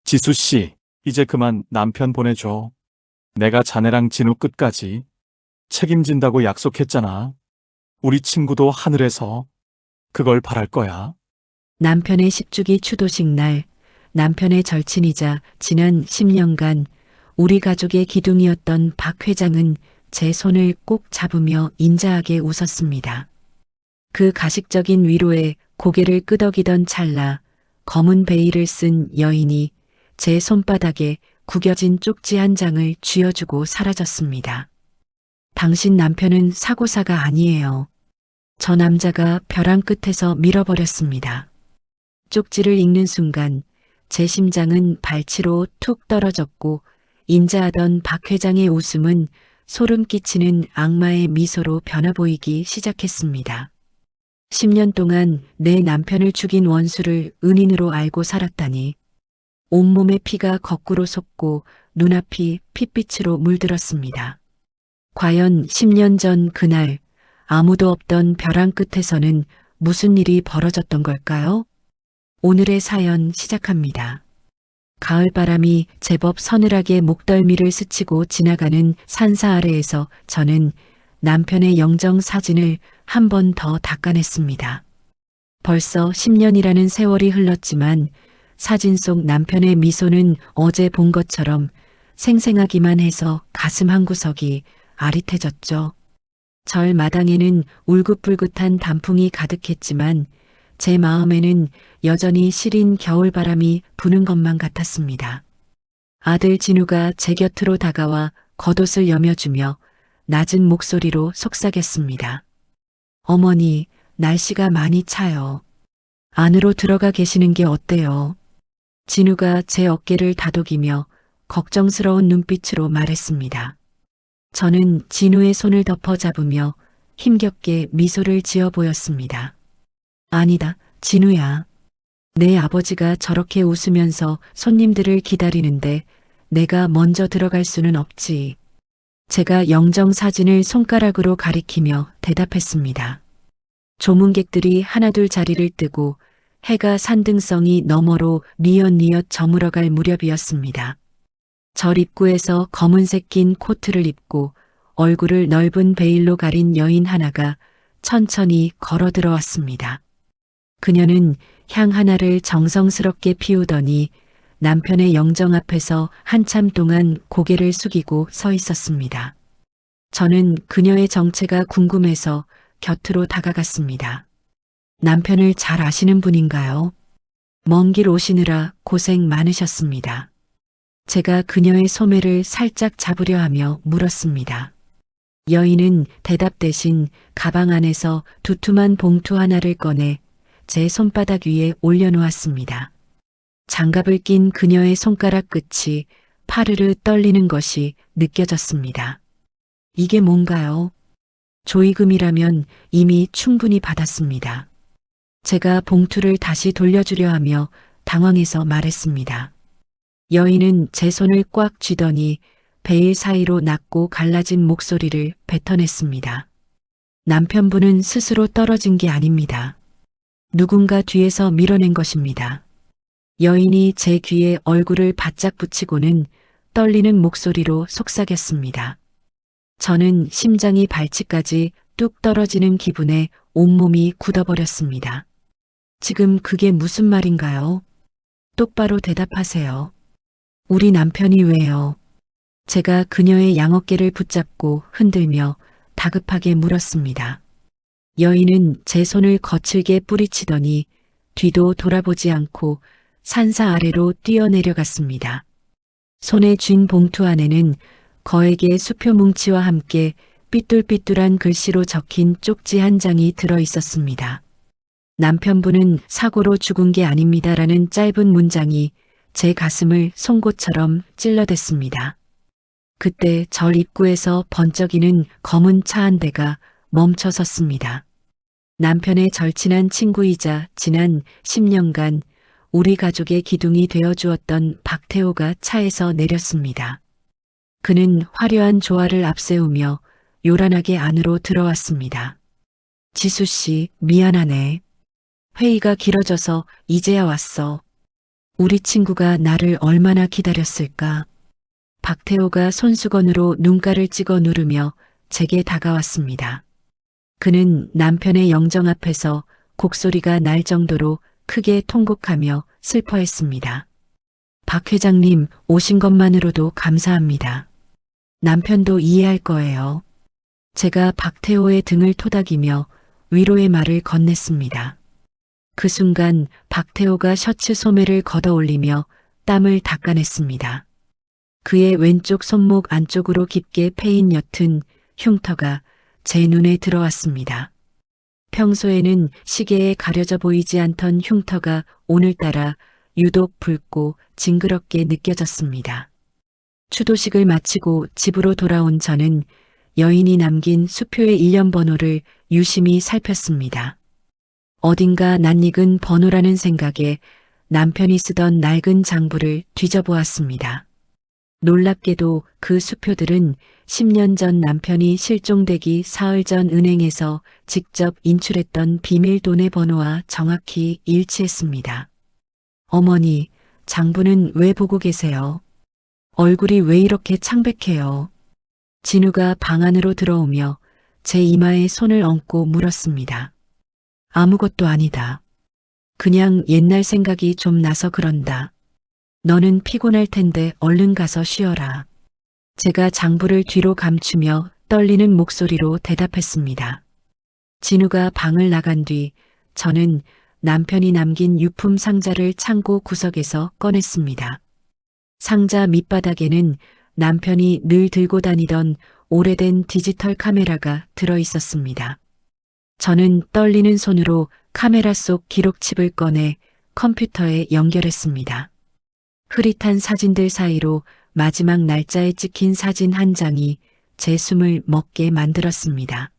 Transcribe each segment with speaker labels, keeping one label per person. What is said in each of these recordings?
Speaker 1: 지수 씨, 이제 그만 남편 보내줘. 내가 자네랑 진우 끝까지 책임진다고 약속했잖아. 우리 친구도 하늘에서 그걸 바랄 거야.
Speaker 2: 남편의 10주기 추도식 날, 남편의 절친이자 지난 10년간 우리 가족의 기둥이었던 박 회장은 제 손을 꼭 잡으며 인자하게 웃었습니다. 그 가식적인 위로에 고개를 끄덕이던 찰나 검은 베일을 쓴 여인이 제 손바닥에 구겨진 쪽지 한 장을 쥐어주고 사라졌습니다. 당신 남편은 사고사가 아니에요. 저 남자가 벼랑 끝에서 밀어버렸습니다. 쪽지를 읽는 순간 제 심장은 발치로 툭 떨어졌고 인자하던 박 회장의 웃음은 소름 끼치는 악마의 미소로 변해 보이기 시작했습니다. 10년 동안 내 남편을 죽인 원수를 은인으로 알고 살았다니. 온몸의 피가 거꾸로 솟고 눈앞이 핏빛으로 물들었습니다. 과연 10년 전 그날 아무도 없던 벼랑 끝에서는 무슨 일이 벌어졌던 걸까요? 오늘의 사연 시작합니다. 가을바람이 제법 서늘하게 목덜미를 스치고 지나가는 산사 아래에서 저는 남편의 영정 사진을 한 번 더 닦아냈습니다. 벌써 10년이라는 세월이 흘렀지만 사진 속 남편의 미소는 어제 본 것처럼 생생하기만 해서 가슴 한구석이 아릿해졌죠. 절 마당에는 울긋불긋한 단풍이 가득했지만 제 마음에는 여전히 시린 겨울바람이 부는 것만 같았습니다. 아들 진우가 제 곁으로 다가와 겉옷을 여며주며 낮은 목소리로 속삭였습니다. 어머니, 날씨가 많이 차요. 안으로 들어가 계시는 게 어때요? 진우가 제 어깨를 다독이며 걱정스러운 눈빛으로 말했습니다. 저는 진우의 손을 덮어 잡으며 힘겹게 미소를 지어 보였습니다. 아니다, 진우야. 내 아버지가 저렇게 웃으면서 손님들을 기다리는데 내가 먼저 들어갈 수는 없지. 제가 영정 사진을 손가락으로 가리키며 대답했습니다. 조문객들이 하나둘 자리를 뜨고 해가 산등성이 너머로 뉘엿뉘엿 저물어갈 무렵이었습니다. 절 입구에서 검은색 긴 코트를 입고 얼굴을 넓은 베일로 가린 여인 하나가 천천히 걸어 들어왔습니다. 그녀는 향 하나를 정성스럽게 피우더니 남편의 영정 앞에서 한참 동안 고개를 숙이고 서 있었습니다. 저는 그녀의 정체가 궁금해서 곁으로 다가갔습니다. 남편을 잘 아시는 분인가요? 먼 길 오시느라 고생 많으셨습니다. 제가 그녀의 소매를 살짝 잡으려 하며 물었습니다. 여인은 대답 대신 가방 안에서 두툼한 봉투 하나를 꺼내 제 손바닥 위에 올려놓았습니다. 장갑을 낀 그녀의 손가락 끝이 파르르 떨리는 것이 느껴졌습니다. 이게 뭔가요? 조의금이라면 이미 충분히 받았습니다. 제가 봉투를 다시 돌려주려 하며 당황해서 말했습니다. 여인은 제 손을 꽉 쥐더니 베일 사이로 낮고 갈라진 목소리를 뱉어냈습니다. 남편분은 스스로 떨어진 게 아닙니다. 누군가 뒤에서 밀어낸 것입니다. 여인이 제 귀에 얼굴을 바짝 붙이고는 떨리는 목소리로 속삭였습니다. 저는 심장이 발치까지 뚝 떨어지는 기분에 온몸이 굳어버렸습니다. 지금 그게 무슨 말인가요? 똑바로 대답하세요. 우리 남편이 왜요? 제가 그녀의 양어깨를 붙잡고 흔들며 다급하게 물었습니다. 여인은 제 손을 거칠게 뿌리치더니 뒤도 돌아보지 않고 산사 아래로 뛰어내려갔습니다. 손에 쥔 봉투 안에는 거액의 수표 뭉치와 함께 삐뚤삐뚤한 글씨로 적힌 쪽지 한 장이 들어 있었습니다. 남편분은 사고로 죽은 게 아닙니다라는 짧은 문장이 제 가슴을 송곳처럼 찔러댔습니다. 그때 절 입구에서 번쩍이는 검은 차 한 대가 멈춰 섰습니다. 남편의 절친한 친구이자 지난 10년간 우리 가족의 기둥이 되어주었던 박태호가 차에서 내렸습니다. 그는 화려한 조화를 앞세우며 요란하게 안으로 들어왔습니다. 지수 씨, 미안하네. 회의가 길어져서 이제야 왔어. 우리 친구가 나를 얼마나 기다렸을까? 박태호가 손수건으로 눈가를 찍어 누르며 제게 다가왔습니다. 그는 남편의 영정 앞에서 곡소리가 날 정도로 크게 통곡하며 슬퍼했습니다. 박 회장님 오신 것만으로도 감사합니다. 남편도 이해할 거예요. 제가 박태호의 등을 토닥이며 위로의 말을 건넸습니다. 그 순간 박태호가 셔츠 소매를 걷어 올리며 땀을 닦아냈습니다. 그의 왼쪽 손목 안쪽으로 깊게 패인 옅은 흉터가 제 눈에 들어왔습니다. 평소에는 시계에 가려져 보이지 않던 흉터가 오늘따라 유독 붉고 징그럽게 느껴졌습니다. 추도식을 마치고 집으로 돌아온 저는 여인이 남긴 수표의 일련 번호를 유심히 살폈습니다. 어딘가 낯익은 번호라는 생각에 남편이 쓰던 낡은 장부를 뒤져보았습니다. 놀랍게도 그 수표들은 10년 전 남편이 실종되기 사흘 전 은행에서 직접 인출했던 비밀 돈의 번호와 정확히 일치했습니다. 어머니, 장부는 왜 보고 계세요? 얼굴이 왜 이렇게 창백해요? 진우가 방 안으로 들어오며 제 이마에 손을 얹고 물었습니다. 아무것도 아니다. 그냥 옛날 생각이 좀 나서 그런다. 너는 피곤할 텐데 얼른 가서 쉬어라. 제가 장부를 뒤로 감추며 떨리는 목소리로 대답했습니다. 진우가 방을 나간 뒤 저는 남편이 남긴 유품 상자를 창고 구석에서 꺼냈습니다. 상자 밑바닥에는 남편이 늘 들고 다니던 오래된 디지털 카메라가 들어 있었습니다. 저는 떨리는 손으로 카메라 속 기록칩을 꺼내 컴퓨터에 연결했습니다. 흐릿한 사진들 사이로 마지막 날짜에 찍힌 사진 한 장이 제 숨을 멎게 만들었습니다.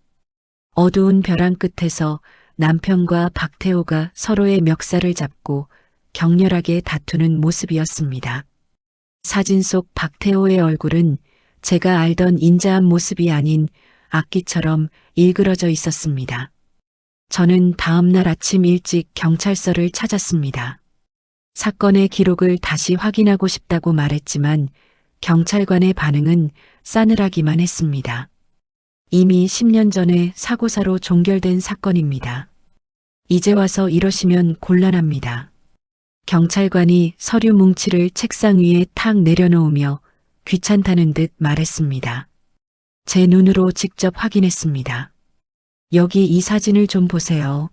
Speaker 2: 어두운 벼랑 끝에서 남편과 박태호가 서로의 멱살을 잡고 격렬하게 다투는 모습이었습니다. 사진 속 박태호의 얼굴은 제가 알던 인자한 모습이 아닌 악기처럼 일그러져 있었습니다. 저는 다음 날 아침 일찍 경찰서를 찾았습니다. 사건의 기록을 다시 확인하고 싶다고 말했지만 경찰관의 반응은 싸늘하기만 했습니다. 이미 10년 전에 사고사로 종결된 사건입니다. 이제 와서 이러시면 곤란합니다. 경찰관이 서류 뭉치를 책상 위에 탁 내려놓으며 귀찮다는 듯 말했습니다. 제 눈으로 직접 확인했습니다. 여기 이 사진을 좀 보세요.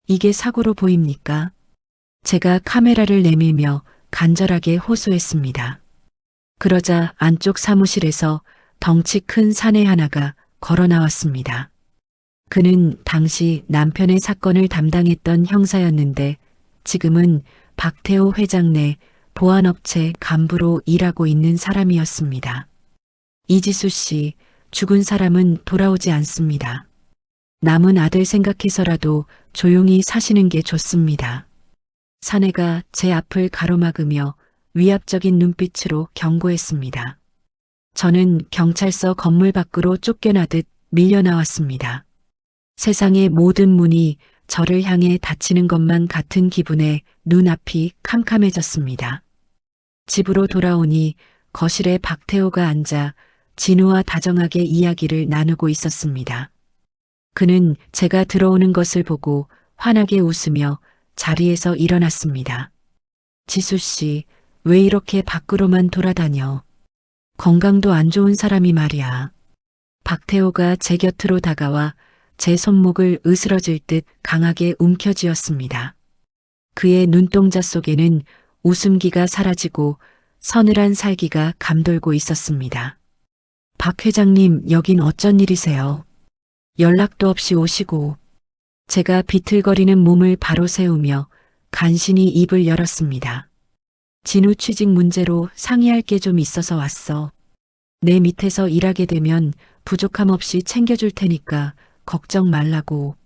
Speaker 2: 이게 사고로 보입니까? 제가 카메라를 내밀며 간절하게 호소했습니다. 그러자 안쪽 사무실에서 덩치 큰 사내 하나가 걸어 나왔습니다. 그는 당시 남편의 사건을 담당했던 형사였는데 지금은 박태호 회장 내 보안업체 간부로 일하고 있는 사람이었습니다. 이지수 씨, 죽은 사람은 돌아오지 않습니다. 남은 아들 생각해서라도 조용히 사시는 게 좋습니다. 사내가 제 앞을 가로막으며 위압적인 눈빛으로 경고했습니다. 저는 경찰서 건물 밖으로 쫓겨나듯 밀려나왔습니다. 세상의 모든 문이 저를 향해 닫히는 것만 같은 기분에 눈앞이 캄캄해졌습니다. 집으로 돌아오니 거실에 박태호가 앉아 진우와 다정하게 이야기를 나누고 있었습니다. 그는 제가 들어오는 것을 보고 환하게 웃으며 자리에서 일어났습니다. 지수 씨, 왜 이렇게 밖으로만 돌아다녀? 건강도 안 좋은 사람이 말이야. 박태호가 제 곁으로 다가와 제 손목을 으스러질 듯 강하게 움켜쥐었습니다. 그의 눈동자 속에는 웃음기가 사라지고 서늘한 살기가 감돌고 있었습니다. 박 회장님, 여긴 어쩐 일이세요? 연락도 없이 오시고. 제가 비틀거리는 몸을 바로 세우며 간신히 입을 열었습니다. 진우 취직 문제로 상의할 게 좀 있어서 왔어. 내 밑에서 일하게 되면 부족함 없이 챙겨줄 테니까 걱정 말라고.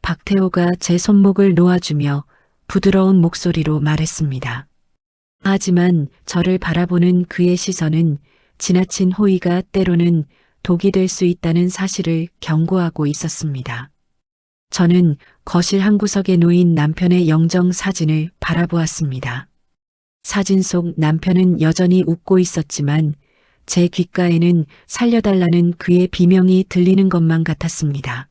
Speaker 2: 박태호가 제 손목을 놓아주며 부드러운 목소리로 말했습니다. 하지만 저를 바라보는 그의 시선은 지나친 호의가 때로는 독이 될 수 있다는 사실을 경고하고 있었습니다. 저는 거실 한 구석에 놓인 남편의 영정 사진을 바라보았습니다. 사진 속 남편은 여전히 웃고 있었지만 제 귓가에는 살려달라는 그의 비명이 들리는 것만 같았습니다.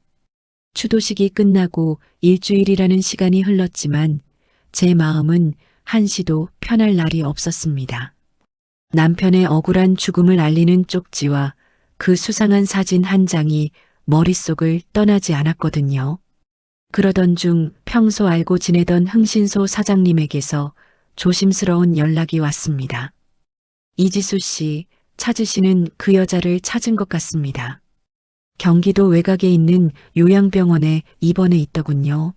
Speaker 2: 추도식이 끝나고 일주일이라는 시간이 흘렀지만 제 마음은 한시도 편할 날이 없었습니다. 남편의 억울한 죽음을 알리는 쪽지와 그 수상한 사진 한 장이 머릿속을 떠나지 않았거든요. 그러던 중 평소 알고 지내던 흥신소 사장님에게서 조심스러운 연락이 왔습니다. 이지수 씨, 찾으시는 그 여자를 찾은 것 같습니다. 경기도 외곽에 있는 요양병원에 입원해 있더군요.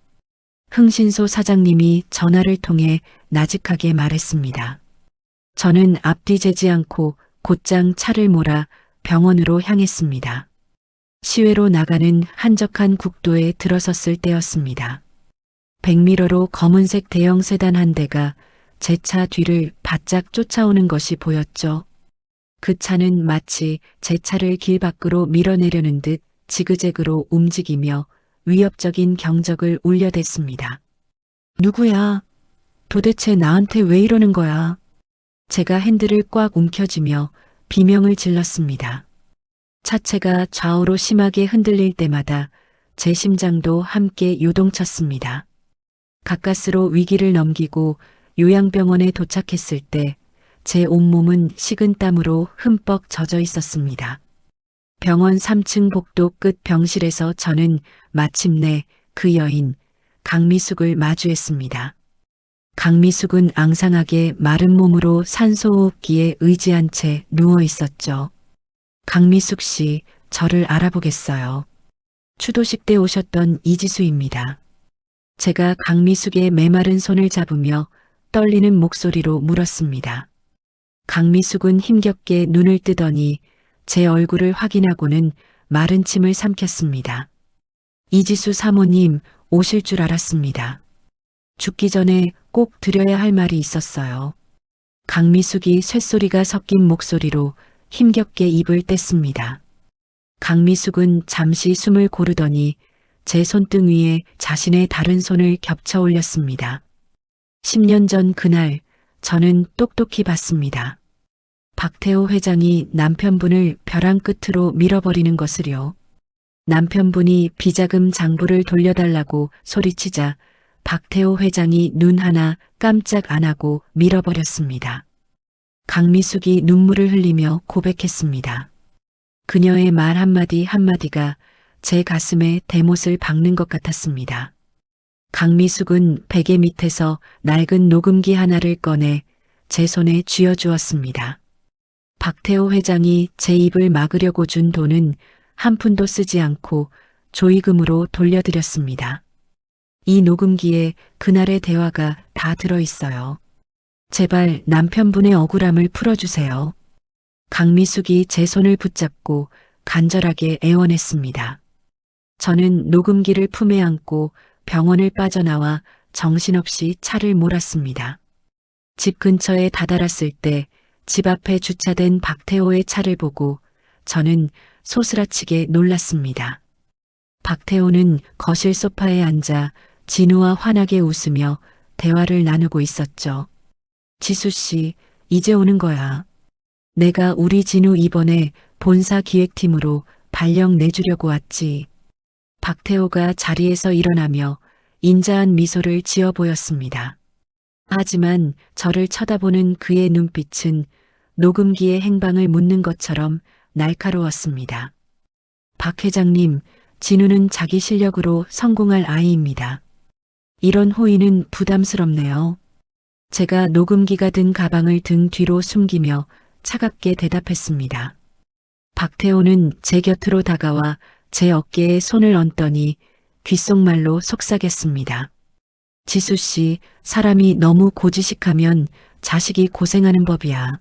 Speaker 2: 흥신소 사장님이 전화를 통해 나직하게 말했습니다. 저는 앞뒤 재지 않고 곧장 차를 몰아 병원으로 향했습니다. 시외로 나가는 한적한 국도에 들어섰을 때였습니다. 백미러로 검은색 대형 세단 한 대가 제 차 뒤를 바짝 쫓아오는 것이 보였죠. 그 차는 마치 제 차를 길 밖으로 밀어내려는 듯 지그재그로 움직이며 위협적인 경적을 울려댔습니다. 누구야? 도대체 나한테 왜 이러는 거야? 제가 핸들을 꽉 움켜쥐며 비명을 질렀습니다. 차체가 좌우로 심하게 흔들릴 때마다 제 심장도 함께 요동쳤습니다. 가까스로 위기를 넘기고 요양병원에 도착했을 때 제 온몸은 식은땀으로 흠뻑 젖어 있었습니다. 병원 3층 복도 끝 병실에서 저는 마침내 그 여인 강미숙을 마주했습니다. 강미숙은 앙상하게 마른 몸으로 산소호흡기에 의지한 채 누워 있었죠. 강미숙 씨, 저를 알아보겠어요. 추도식 때 오셨던 이지수입니다. 제가 강미숙의 메마른 손을 잡으며 떨리는 목소리로 물었습니다. 강미숙은 힘겹게 눈을 뜨더니 제 얼굴을 확인하고는 마른 침을 삼켰습니다. 이지수 사모님 오실 줄 알았습니다. 죽기 전에 꼭 드려야 할 말이 있었어요. 강미숙이 쇳소리가 섞인 목소리로 힘겹게 입을 뗐습니다. 강미숙은 잠시 숨을 고르더니 제 손등 위에 자신의 다른 손을 겹쳐 올렸습니다. 10년 전 그날 저는 똑똑히 봤습니다. 박태호 회장이 남편분을 벼랑 끝으로 밀어버리는 것을요. 남편분이 비자금 장부를 돌려달라고 소리치자 박태호 회장이 눈 하나 깜짝 안 하고 밀어버렸습니다. 강미숙이 눈물을 흘리며 고백했습니다. 그녀의 말 한마디 한마디가 제 가슴에 대못을 박는 것 같았습니다. 강미숙은 베개 밑에서 낡은 녹음기 하나를 꺼내 제 손에 쥐어주었습니다. 박태호 회장이 제 입을 막으려고 준 돈은 한 푼도 쓰지 않고 조의금으로 돌려드렸습니다. 이 녹음기에 그날의 대화가 다 들어있어요. 제발 남편분의 억울함을 풀어주세요. 강미숙이 제 손을 붙잡고 간절하게 애원했습니다. 저는 녹음기를 품에 안고 병원을 빠져나와 정신없이 차를 몰았습니다. 집 근처에 다다랐을 때 집 앞에 주차된 박태호의 차를 보고 저는 소스라치게 놀랐습니다. 박태호는 거실 소파에 앉아 진우와 환하게 웃으며 대화를 나누고 있었죠. 지수 씨, 이제 오는 거야. 내가 우리 진우 이번에 본사 기획팀으로 발령 내주려고 왔지. 박태호가 자리에서 일어나며 인자한 미소를 지어 보였습니다. 하지만 저를 쳐다보는 그의 눈빛은 녹음기의 행방을 묻는 것처럼 날카로웠습니다. 박 회장님, 진우는 자기 실력으로 성공할 아이입니다. 이런 호의는 부담스럽네요. 제가 녹음기가 든 가방을 등 뒤로 숨기며 차갑게 대답했습니다. 박태호는 제 곁으로 다가와 제 어깨에 손을 얹더니 귓속말로 속삭였습니다. 지수 씨, 사람이 너무 고지식하면 자식이 고생하는 법이야.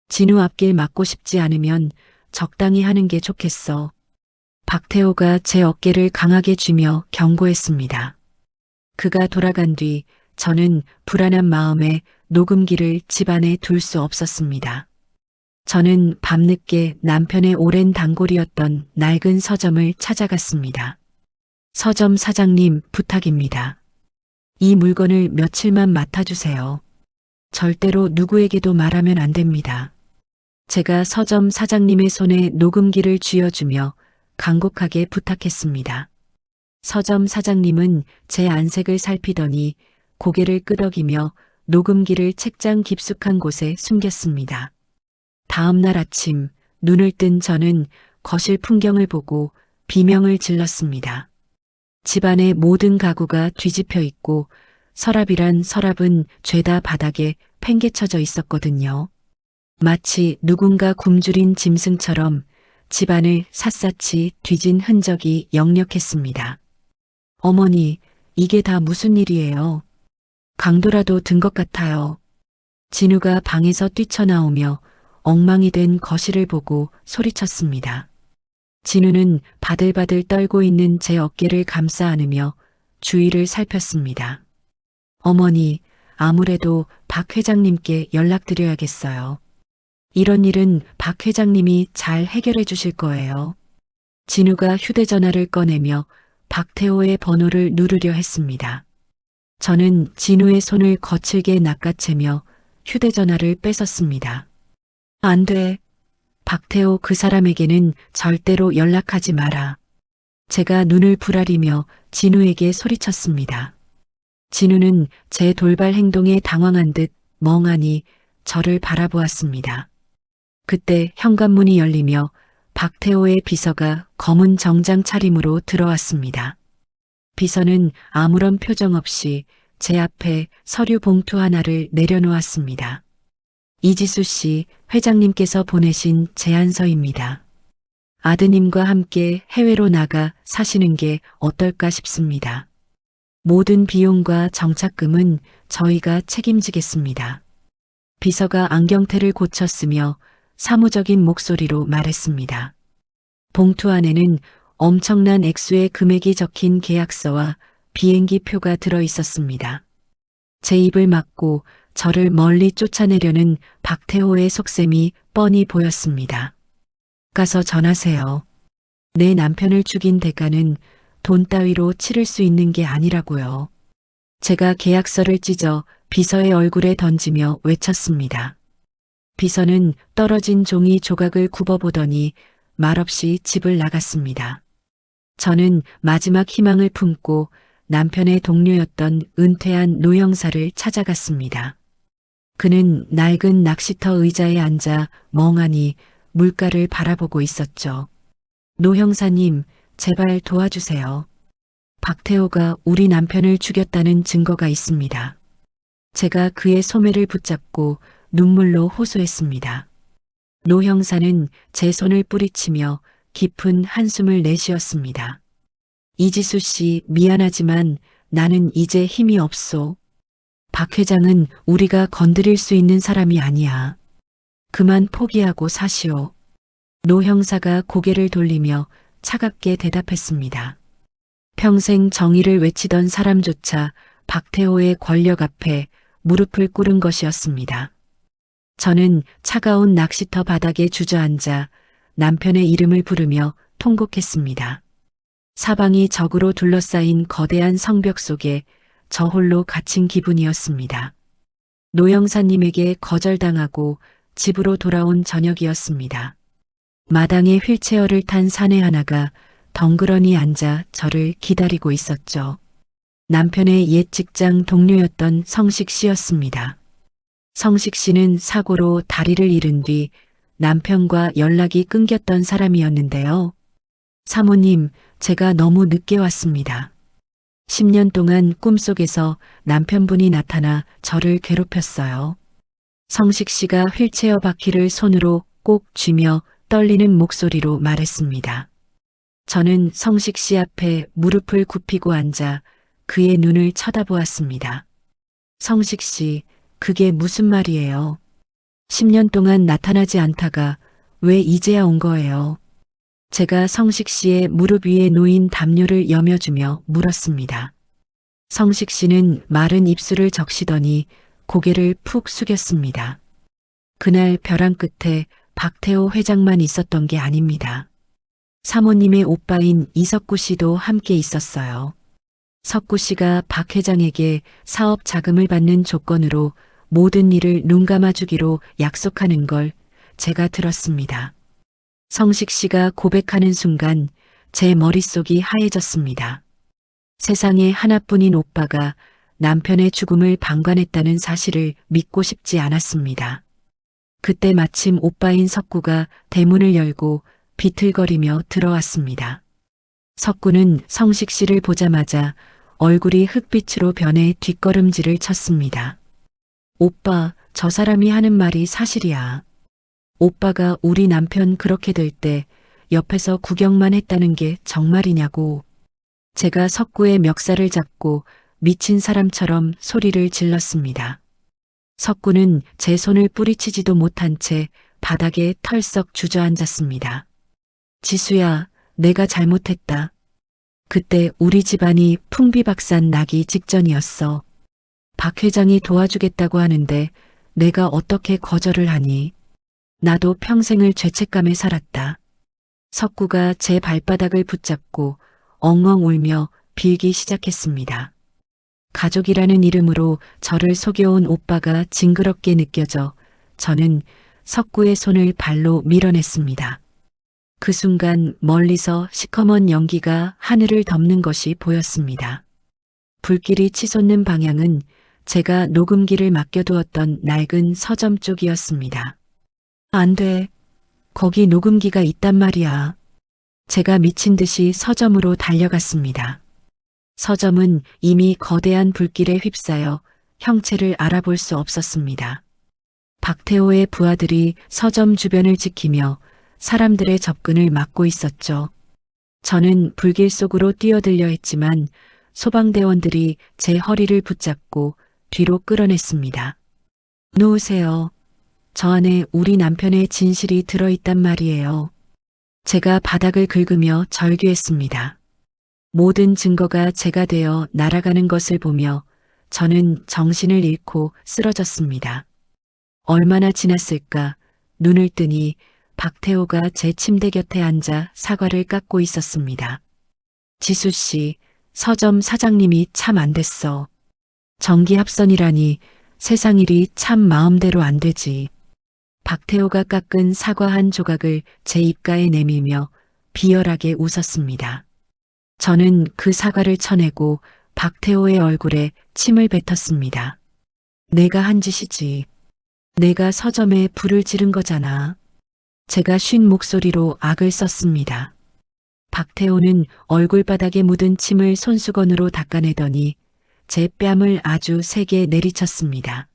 Speaker 2: 진우 앞길 막고 싶지 않으면 적당히 하는 게 좋겠어. 박태호가 제 어깨를 강하게 쥐며 경고했습니다. 그가 돌아간 뒤 저는 불안한 마음에 녹음기를 집 안에 둘 수 없었습니다. 저는 밤늦게 남편의 오랜 단골이었던 낡은 서점을 찾아갔습니다. 서점 사장님 부탁입니다. 이 물건을 며칠만 맡아주세요. 절대로 누구에게도 말하면 안 됩니다. 제가 서점 사장님의 손에 녹음기를 쥐어주며 간곡하게 부탁했습니다. 서점 사장님은 제 안색을 살피더니 고개를 끄덕이며 녹음기를 책장 깊숙한 곳에 숨겼습니다. 다음 날 아침 눈을 뜬 저는 거실 풍경을 보고 비명을 질렀습니다. 집안의 모든 가구가 뒤집혀 있고 서랍이란 서랍은 죄다 바닥에 팽개쳐져 있었거든요. 마치 누군가 굶주린 짐승처럼 집안을 샅샅이 뒤진 흔적이 역력했습니다. 어머니, 이게 다 무슨 일이에요? 강도라도 든 것 같아요. 진우가 방에서 뛰쳐나오며 엉망이 된 거실을 보고 소리쳤습니다. 진우는 바들바들 떨고 있는 제 어깨를 감싸 안으며 주위를 살폈습니다. 어머니, 아무래도 박 회장님께 연락드려야겠어요. 이런 일은 박 회장님이 잘 해결해 주실 거예요. 진우가 휴대전화를 꺼내며 박태호의 번호를 누르려 했습니다. 저는 진우의 손을 거칠게 낚아채며 휴대전화를 뺏었습니다. 안 돼. 박태호 그 사람에게는 절대로 연락하지 마라. 제가 눈을 부라리며 진우에게 소리쳤습니다. 진우는 제 돌발 행동에 당황한 듯 멍하니 저를 바라보았습니다. 그때 현관문이 열리며 박태호의 비서가 검은 정장 차림으로 들어왔습니다. 비서는 아무런 표정 없이 제 앞에 서류 봉투 하나를 내려놓았습니다. 이지수 씨, 회장님께서 보내신 제안서입니다. 아드님과 함께 해외로 나가 사시는 게 어떨까 싶습니다. 모든 비용과 정착금은 저희가 책임지겠습니다. 비서가 안경테를 고쳤으며 사무적인 목소리로 말했습니다. 봉투 안에는 엄청난 액수의 금액이 적힌 계약서와 비행기 표가 들어 있었습니다. 제 입을 막고 저를 멀리 쫓아내려는 박태호의 속셈이 뻔히 보였습니다. 가서 전하세요. 내 남편을 죽인 대가는 돈 따위로 치를 수 있는 게 아니라고요. 제가 계약서를 찢어 비서의 얼굴에 던지며 외쳤습니다. 비서는 떨어진 종이 조각을 굽어보더니 말없이 집을 나갔습니다. 저는 마지막 희망을 품고 남편의 동료였던 은퇴한 노 형사를 찾아갔습니다. 그는 낡은 낚시터 의자에 앉아 멍하니 물가를 바라보고 있었죠. 노 형사님, 제발 도와주세요. 박태호가 우리 남편을 죽였다는 증거가 있습니다. 제가 그의 소매를 붙잡고 눈물로 호소했습니다. 노 형사는 제 손을 뿌리치며 깊은 한숨을 내쉬었습니다. 이지수 씨, 미안하지만 나는 이제 힘이 없소. 박 회장은 우리가 건드릴 수 있는 사람이 아니야. 그만 포기하고 사시오. 노 형사가 고개를 돌리며 차갑게 대답했습니다. 평생 정의를 외치던 사람조차 박태호의 권력 앞에 무릎을 꿇은 것이었습니다. 저는 차가운 낚시터 바닥에 주저앉아 남편의 이름을 부르며 통곡했습니다. 사방이 적으로 둘러싸인 거대한 성벽 속에 저 홀로 갇힌 기분이었습니다. 노 형사님에게 거절당하고 집으로 돌아온 저녁이었습니다. 마당에 휠체어를 탄 사내 하나가 덩그러니 앉아 저를 기다리고 있었죠. 남편의 옛 직장 동료였던 성식 씨였습니다. 성식 씨는 사고로 다리를 잃은 뒤 남편과 연락이 끊겼던 사람이었는데요. 사모님, 제가 너무 늦게 왔습니다. 10년 동안 꿈속에서 남편분이 나타나 저를 괴롭혔어요. 성식 씨가 휠체어 바퀴를 손으로 꼭 쥐며 떨리는 목소리로 말했습니다. 저는 성식 씨 앞에 무릎을 굽히고 앉아 그의 눈을 쳐다보았습니다. 성식 씨, 그게 무슨 말이에요? 10년 동안 나타나지 않다가 왜 이제야 온 거예요? 제가 성식 씨의 무릎 위에 놓인 담요를 여며주며 물었습니다. 성식 씨는 마른 입술을 적시더니 고개를 푹 숙였습니다. 그날 벼랑 끝에 박태호 회장만 있었던 게 아닙니다. 사모님의 오빠인 이석구 씨도 함께 있었어요. 석구 씨가 박 회장에게 사업 자금을 받는 조건으로 모든 일을 눈 감아주기로 약속하는 걸 제가 들었습니다. 성식 씨가 고백하는 순간 제 머릿속이 하얘졌습니다. 세상에 하나뿐인 오빠가 남편의 죽음을 방관했다는 사실을 믿고 싶지 않았습니다. 그때 마침 오빠인 석구가 대문을 열고 비틀거리며 들어왔습니다. 석구는 성식 씨를 보자마자 얼굴이 흙빛으로 변해 뒷걸음질을 쳤습니다. 오빠, 저 사람이 하는 말이 사실이야. 오빠가 우리 남편 그렇게 될 때 옆에서 구경만 했다는 게 정말이냐고. 제가 석구의 멱살을 잡고 미친 사람처럼 소리를 질렀습니다. 석구는 제 손을 뿌리치지도 못한 채 바닥에 털썩 주저앉았습니다. 지수야, 내가 잘못했다. 그때 우리 집안이 풍비박산 나기 직전이었어. 박 회장이 도와주겠다고 하는데 내가 어떻게 거절을 하니? 나도 평생을 죄책감에 살았다. 석구가 제 발바닥을 붙잡고 엉엉 울며 빌기 시작했습니다. 가족이라는 이름으로 저를 속여온 오빠가 징그럽게 느껴져 저는 석구의 손을 발로 밀어냈습니다. 그 순간 멀리서 시커먼 연기가 하늘을 덮는 것이 보였습니다. 불길이 치솟는 방향은 제가 녹음기를 맡겨두었던 낡은 서점 쪽이었습니다. 안 돼. 거기 녹음기가 있단 말이야. 제가 미친 듯이 서점으로 달려갔습니다. 서점은 이미 거대한 불길에 휩싸여 형체를 알아볼 수 없었습니다. 박태호의 부하들이 서점 주변을 지키며 사람들의 접근을 막고 있었죠. 저는 불길 속으로 뛰어들려 했지만 소방대원들이 제 허리를 붙잡고 뒤로 끌어냈습니다. 놓으세요. 저 안에 우리 남편의 진실이 들어있단 말이에요. 제가 바닥을 긁으며 절규했습니다. 모든 증거가 제가 되어 날아가는 것을 보며 저는 정신을 잃고 쓰러졌습니다. 얼마나 지났을까? 눈을 뜨니 박태호가 제 침대 곁에 앉아 사과를 깎고 있었습니다. 지수 씨, 서점 사장님이 참 안 됐어. 정기합선이라니 세상 일이 참 마음대로 안 되지. 박태호가 깎은 사과 한 조각을 제 입가에 내밀며 비열하게 웃었습니다. 저는 그 사과를 쳐내고 박태호의 얼굴에 침을 뱉었습니다. 내가 한 짓이지. 내가 서점에 불을 지른 거잖아. 제가 쉰 목소리로 악을 썼습니다. 박태호는 얼굴바닥에 묻은 침을 손수건으로 닦아내더니 제 뺨을 아주 세게 내리쳤습니다.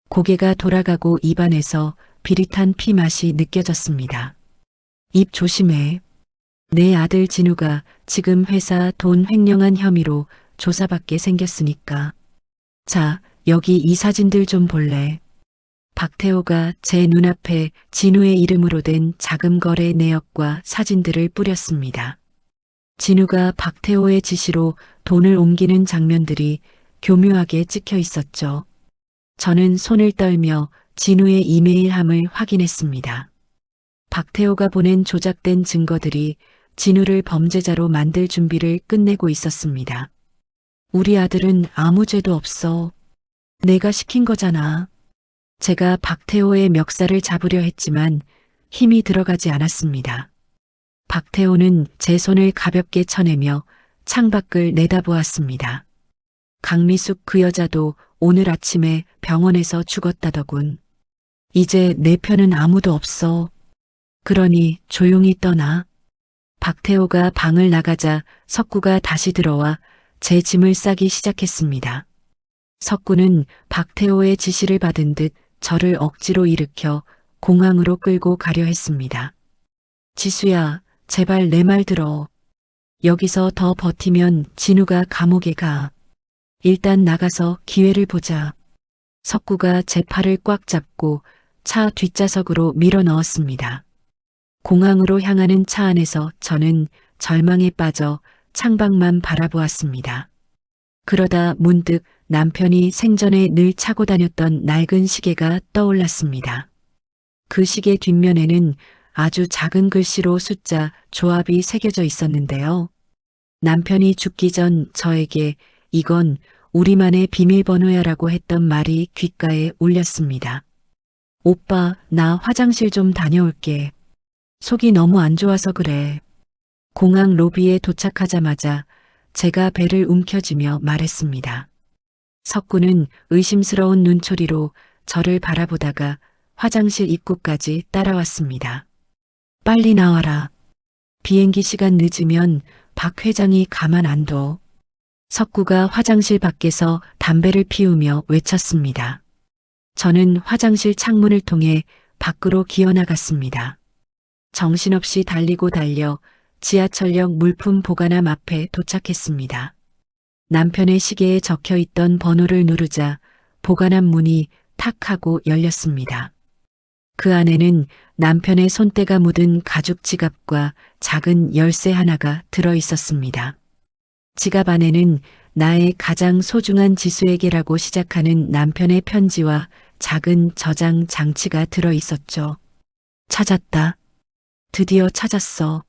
Speaker 2: 고개가 돌아가고 입안에서 비릿한 피 맛이 느껴졌습니다. 입 조심해. 내 아들 진우가 지금 회사 돈 횡령한 혐의로 조사받게 생겼으니까. 자, 여기 이 사진들 좀 볼래? 박태호가 제 눈앞에 진우의 이름으로 된 자금 거래 내역과 사진들을 뿌렸습니다. 진우가 박태호의 지시로 돈을 옮기는 장면들이 교묘하게 찍혀 있었죠. 저는 손을 떨며 진우의 이메일함을 확인했습니다. 박태호가 보낸 조작된 증거들이 진우를 범죄자로 만들 준비를 끝내고 있었습니다. 우리 아들은 아무 죄도 없어. 내가 시킨 거잖아. 제가 박태호의 멱살을 잡으려 했지만 힘이 들어가지 않았습니다. 박태호는 제 손을 가볍게 쳐내며 창밖을 내다보았습니다. 강미숙 그 여자도 오늘 아침에 병원에서 죽었다더군. 이제 내 편은 아무도 없어. 그러니 조용히 떠나. 박태호가 방을 나가자 석구가 다시 들어와 제 짐을 싸기 시작했습니다. 석구는 박태호의 지시를 받은 듯 저를 억지로 일으켜 공항으로 끌고 가려 했습니다. 지수야, 제발 내 말 들어. 여기서 더 버티면 진우가 감옥에 가. 일단 나가서 기회를 보자. 석구가 제 팔을 꽉 잡고 차 뒷좌석으로 밀어 넣었습니다. 공항으로 향하는 차 안에서 저는 절망에 빠져 창밖만 바라보았습니다. 그러다 문득 남편이 생전에 늘 차고 다녔던 낡은 시계가 떠올랐습니다. 그 시계 뒷면에는 아주 작은 글씨로 숫자 조합이 새겨져 있었는데요. 남편이 죽기 전 저에게 이건 우리만의 비밀번호야라고 했던 말이 귓가에 울렸습니다. 오빠, 나 화장실 좀 다녀올게. 속이 너무 안 좋아서 그래. 공항 로비에 도착하자마자 제가 배를 움켜쥐며 말했습니다. 석구는 의심스러운 눈초리로 저를 바라보다가 화장실 입구까지 따라왔습니다. 빨리 나와라. 비행기 시간 늦으면 박 회장이 가만 안 둬. 석구가 화장실 밖에서 담배를 피우며 외쳤습니다. 저는 화장실 창문을 통해 밖으로 기어나갔습니다. 정신없이 달리고 달려 지하철역 물품 보관함 앞에 도착했습니다. 남편의 시계에 적혀 있던 번호를 누르자 보관함 문이 탁 하고 열렸습니다. 그 안에는 남편의 손때가 묻은 가죽 지갑과 작은 열쇠 하나가 들어 있었습니다. 지갑 안에는 나의 가장 소중한 지수에게라고 시작하는 남편의 편지와 작은 저장 장치가 들어 있었죠. 찾았다. 드디어 찾았어.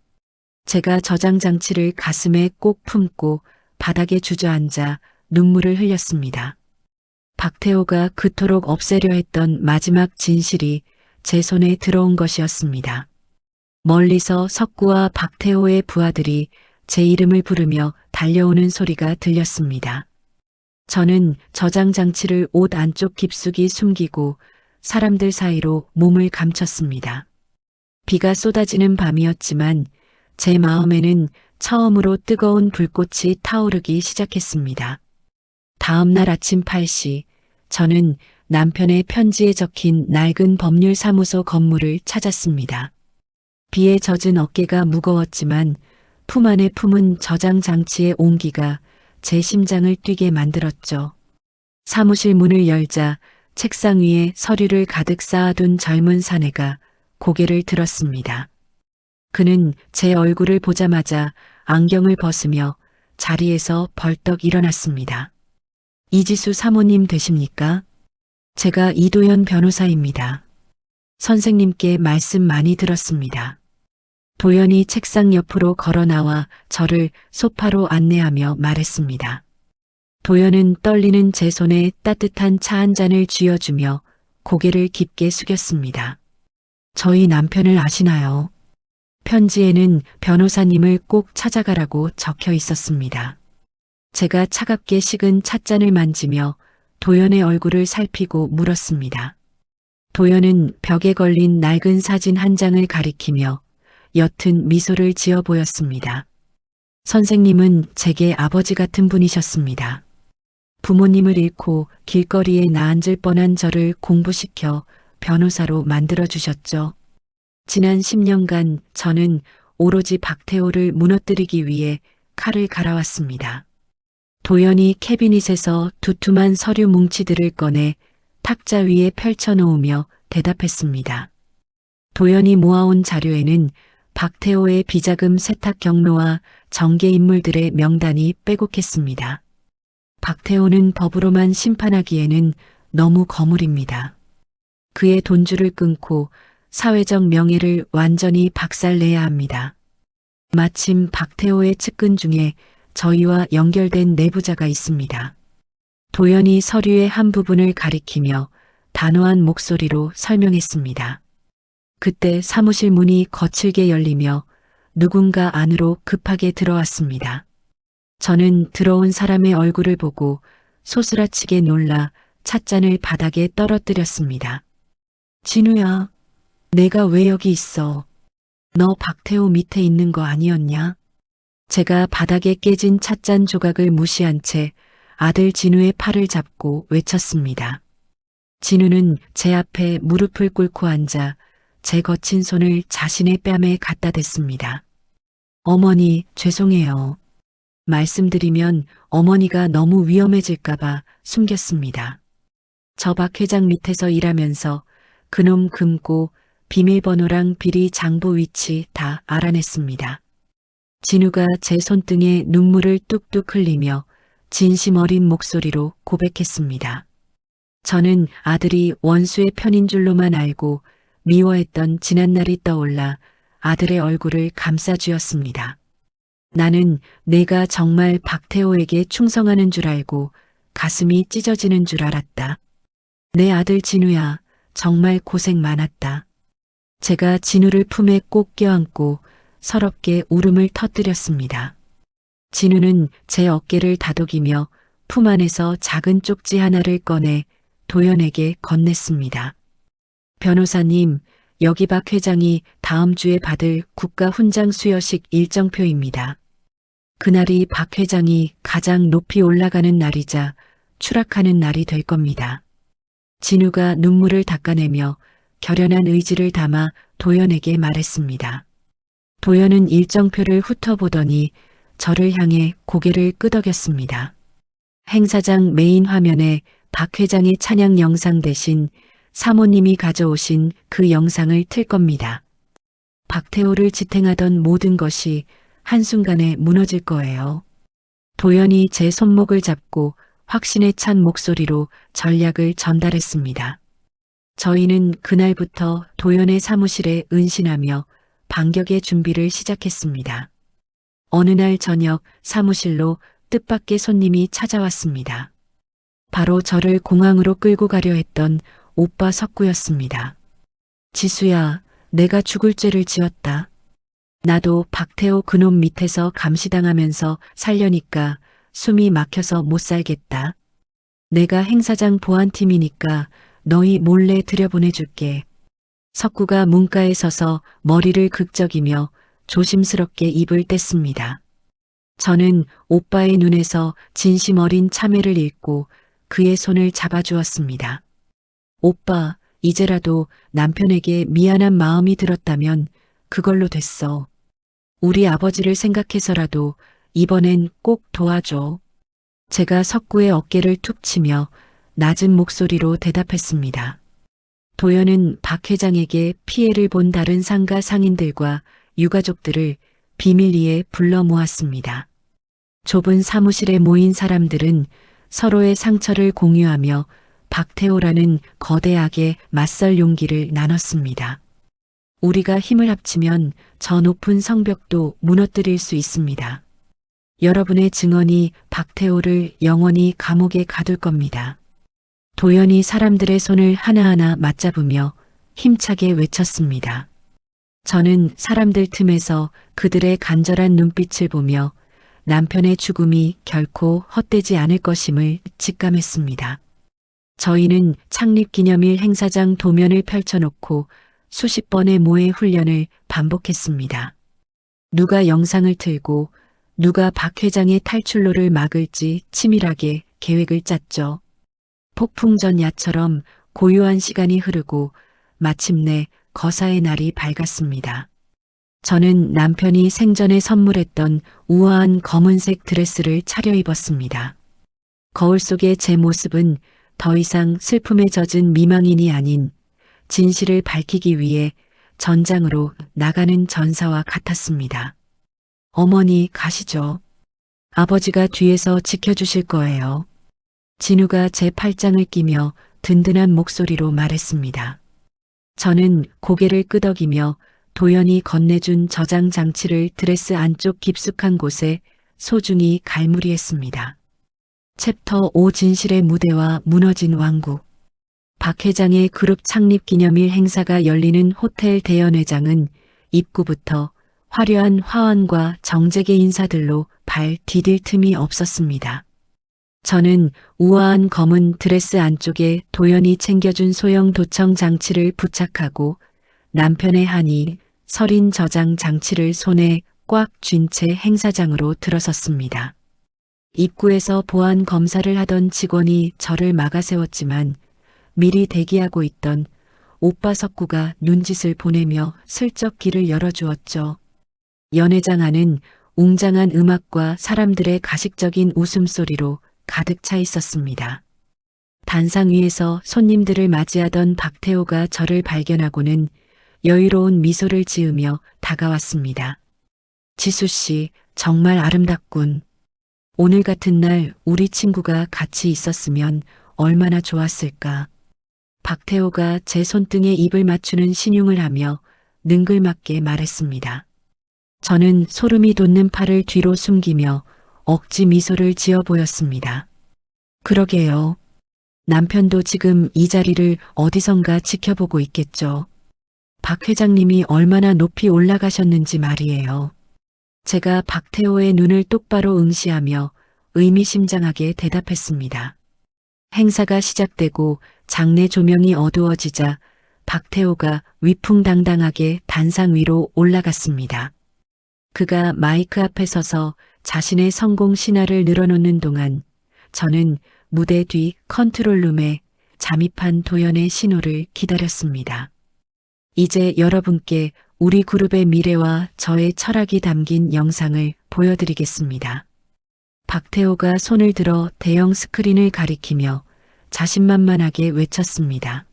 Speaker 2: 제가 저장 장치를 가슴에 꼭 품고 바닥에 주저앉아 눈물을 흘렸습니다. 박태호가 그토록 없애려 했던 마지막 진실이 제 손에 들어온 것이었습니다. 멀리서 석구와 박태호의 부하들이 제 이름을 부르며 달려오는 소리가 들렸습니다. 저는 저장 장치를 옷 안쪽 깊숙이 숨기고 사람들 사이로 몸을 감췄습니다. 비가 쏟아지는 밤이었지만 제 마음에는 처음으로 뜨거운 불꽃이 타오르기 시작했습니다. 다음 날 아침 8시 저는 남편의 편지에 적힌 낡은 법률사무소 건물을 찾았습니다. 비에 젖은 어깨가 무거웠지만 품 안에 품은 저장 장치의 온기가 제 심장을 뛰게 만들었죠. 사무실 문을 열자 책상 위에 서류를 가득 쌓아둔 젊은 사내가 고개를 들었습니다. 그는 제 얼굴을 보자마자 안경을 벗으며 자리에서 벌떡 일어났습니다. 이지수 사모님 되십니까? 제가 이도현 변호사입니다. 선생님께 말씀 많이 들었습니다. 도연이 책상 옆으로 걸어 나와 저를 소파로 안내하며 말했습니다. 도연은 떨리는 제 손에 따뜻한 차 한 잔을 쥐어주며 고개를 깊게 숙였습니다. 저희 남편을 아시나요? 편지에는 변호사님을 꼭 찾아가라고 적혀 있었습니다. 제가 차갑게 식은 찻잔을 만지며 도연의 얼굴을 살피고 물었습니다. 도연은 벽에 걸린 낡은 사진 한 장을 가리키며 옅은 미소를 지어 보였습니다. 선생님은 제게 아버지 같은 분이셨습니다. 부모님을 잃고 길거리에 나앉을 뻔한 저를 공부시켜 변호사로 만들어주셨죠. 지난 10년간 저는 오로지 박태호를 무너뜨리기 위해 칼을 갈아왔습니다. 도연이 캐비닛에서 두툼한 서류 뭉치들을 꺼내 탁자 위에 펼쳐놓으며 대답했습니다. 도연이 모아온 자료에는 박태호의 비자금 세탁 경로와 정계 인물들의 명단이 빼곡했습니다. 박태호는 법으로만 심판하기에는 너무 거물입니다. 그의 돈줄을 끊고 사회적 명예를 완전히 박살내야 합니다. 마침 박태호의 측근 중에 저희와 연결된 내부자가 있습니다. 도연이 서류의 한 부분을 가리키며 단호한 목소리로 설명했습니다. 그때 사무실 문이 거칠게 열리며 누군가 안으로 급하게 들어왔습니다. 저는 들어온 사람의 얼굴을 보고 소스라치게 놀라 찻잔을 바닥에 떨어뜨렸습니다. 진우야, 내가 왜 여기 있어? 너 박태호 밑에 있는 거 아니었냐? 제가 바닥에 깨진 찻잔 조각을 무시한 채 아들 진우의 팔을 잡고 외쳤습니다. 진우는 제 앞에 무릎을 꿇고 앉아 제 거친 손을 자신의 뺨에 갖다 댔습니다. 어머니, 죄송해요. 말씀드리면 어머니가 너무 위험해질까봐 숨겼습니다. 저 박 회장 밑에서 일하면서 그놈 금고 비밀번호랑 비리 장부 위치 다 알아냈습니다. 진우가 제 손등에 눈물을 뚝뚝 흘리며 진심 어린 목소리로 고백했습니다. 저는 아들이 원수의 편인 줄로만 알고 미워했던 지난날이 떠올라 아들의 얼굴을 감싸쥐었습니다. 나는 내가 정말 박태호에게 충성하는 줄 알고 가슴이 찢어지는 줄 알았다. 내 아들 진우야, 정말 고생 많았다. 제가 진우를 품에 꼭 껴안고 서럽게 울음을 터뜨렸습니다. 진우는 제 어깨를 다독이며 품 안에서 작은 쪽지 하나를 꺼내 도연에게 건넸습니다. 변호사님, 여기 박 회장이 다음 주에 받을 국가 훈장 수여식 일정표입니다. 그날이 박 회장이 가장 높이 올라가는 날이자 추락하는 날이 될 겁니다. 진우가 눈물을 닦아내며 결연한 의지를 담아 도연에게 말했습니다. 도연은 일정표를 훑어보더니 저를 향해 고개를 끄덕였습니다. 행사장 메인 화면에 박 회장의 찬양 영상 대신 사모님이 가져오신 그 영상을 틀 겁니다. 박태호를 지탱하던 모든 것이 한순간에 무너질 거예요. 도연이 제 손목을 잡고 확신에 찬 목소리로 전략을 전달했습니다. 저희는 그날부터 도연의 사무실에 은신하며 반격의 준비를 시작했습니다. 어느 날 저녁 사무실로 뜻밖의 손님이 찾아왔습니다. 바로 저를 공항으로 끌고 가려 했던 오빠 석구였습니다. 지수야, 내가 죽을 죄를 지었다. 나도 박태호 그놈 밑에서 감시당하면서 살려니까 숨이 막혀서 못 살겠다. 내가 행사장 보안팀이니까 너희 몰래 들여보내줄게. 석구가 문가에 서서 머리를 극적이며 조심스럽게 입을 뗐습니다. 저는 오빠의 눈에서 진심 어린 참회를 읽고 그의 손을 잡아주었습니다. 오빠, 이제라도 남편에게 미안한 마음이 들었다면 그걸로 됐어. 우리 아버지를 생각해서라도 이번엔 꼭 도와줘. 제가 석구의 어깨를 툭 치며 낮은 목소리로 대답했습니다. 도연은 박 회장에게 피해를 본 다른 상가 상인들과 유가족들을 비밀리에 불러 모았습니다. 좁은 사무실에 모인 사람들은 서로의 상처를 공유하며 박태호라는 거대 악에 맞설 용기를 나눴습니다. 우리가 힘을 합치면 저 높은 성벽도 무너뜨릴 수 있습니다. 여러분의 증언이 박태호를 영원히 감옥에 가둘 겁니다. 도연이 사람들의 손을 하나하나 맞잡으며 힘차게 외쳤습니다. 저는 사람들 틈에서 그들의 간절한 눈빛을 보며 남편의 죽음이 결코 헛되지 않을 것임을 직감했습니다. 저희는 창립기념일 행사장 도면을 펼쳐놓고 수십 번의 모의 훈련을 반복했습니다. 누가 영상을 틀고 누가 박 회장의 탈출로를 막을지 치밀하게 계획을 짰죠. 폭풍전 야처럼 고요한 시간이 흐르고 마침내 거사의 날이 밝았습니다. 저는 남편이 생전에 선물했던 우아한 검은색 드레스를 차려입었습니다. 거울 속의 제 모습은 더 이상 슬픔에 젖은 미망인이 아닌 진실을 밝히기 위해 전장으로 나가는 전사와 같았습니다. 어머니 가시죠. 아버지가 뒤에서 지켜주실 거예요. 진우가 제 팔짱을 끼며 든든한 목소리로 말했습니다. 저는 고개를 끄덕이며 도연이 건네준 저장 장치를 드레스 안쪽 깊숙한 곳에 소중히 갈무리했습니다. 챕터 5 진실의 무대와 무너진 왕국. 박 회장의 그룹 창립 기념일 행사가 열리는 호텔 대연회장은 입구부터 화려한 화환과 정제계 인사들로 발 디딜 틈이 없었습니다. 저는 우아한 검은 드레스 안쪽에 도연이 챙겨준 소형 도청 장치를 부착하고 남편의 한이 서린 저장 장치를 손에 꽉 쥔 채 행사장으로 들어섰습니다. 입구에서 보안 검사를 하던 직원이 저를 막아세웠지만 미리 대기하고 있던 오빠 석구가 눈짓을 보내며 슬쩍 길을 열어주었죠. 연회장 안은 웅장한 음악과 사람들의 가식적인 웃음소리로 가득 차 있었습니다. 단상 위에서 손님들을 맞이하던 박태호가 저를 발견하고는 여유로운 미소를 지으며 다가왔습니다. 지수 씨, 정말 아름답군. 오늘 같은 날 우리 친구가 같이 있었으면 얼마나 좋았을까. 박태호가 제 손등에 입을 맞추는 신용을 하며 능글맞게 말했습니다. 저는 소름이 돋는 팔을 뒤로 숨기며 억지 미소를 지어 보였습니다. 그러게요. 남편도 지금 이 자리를 어디선가 지켜보고 있겠죠. 박 회장님이 얼마나 높이 올라가셨는지 말이에요. 제가 박태호의 눈을 똑바로 응시하며 의미심장하게 대답했습니다. 행사가 시작되고 장내 조명이 어두워지자 박태호가 위풍당당하게 단상 위로 올라갔습니다. 그가 마이크 앞에 서서 자신의 성공 신화를 늘어놓는 동안 저는 무대 뒤 컨트롤룸에 잠입한 도연의 신호를 기다렸습니다. 이제 여러분께 우리 그룹의 미래와 저의 철학이 담긴 영상을 보여드리겠습니다. 박태호가 손을 들어 대형 스크린을 가리키며 자신만만하게 외쳤습니다.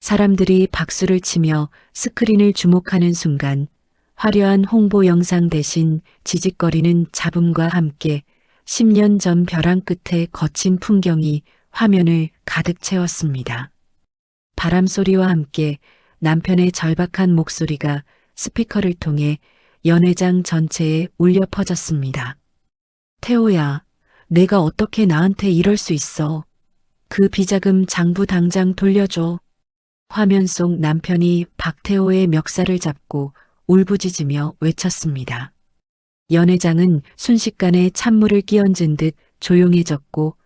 Speaker 2: 사람들이 박수를 치며 스크린을 주목하는 순간 화려한 홍보 영상 대신 지직거리는 잡음과 함께 10년 전 벼랑 끝에 거친 풍경이 화면을 가득 채웠습니다. 바람 소리와 함께 남편의 절박한 목소리가 스피커를 통해 연회장 전체에 울려 퍼졌습니다. 태호야, 내가 어떻게 나한테 이럴 수 있어. 그 비자금 장부 당장 돌려줘. 화면 속 남편이 박태호의 멱살을 잡고 울부짖으며 외쳤습니다. 연회장은 순식간에 찬물을 끼얹은 듯 조용해졌고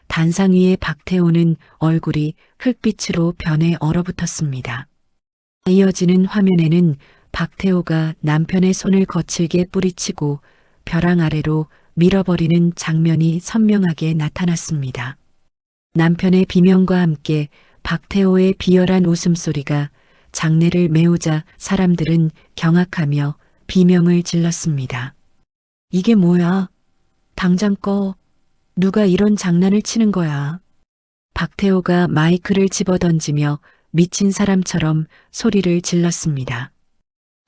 Speaker 2: 단상 위의 박태호는 얼굴이 흙빛으로 변해 얼어붙었습니다. 이어지는 화면에는 박태호가 남편의 손을 거칠게 뿌리치고 벼랑 아래로 밀어버리는 장면이 선명하게 나타났습니다. 남편의 비명과 함께 박태호의 비열한 웃음소리가 장내를 메우자 사람들은 경악하며 비명을 질렀습니다. 이게 뭐야? 당장 꺼. 누가 이런 장난을 치는 거야? 박태호가 마이크를 집어던지며 미친 사람처럼 소리를 질렀습니다.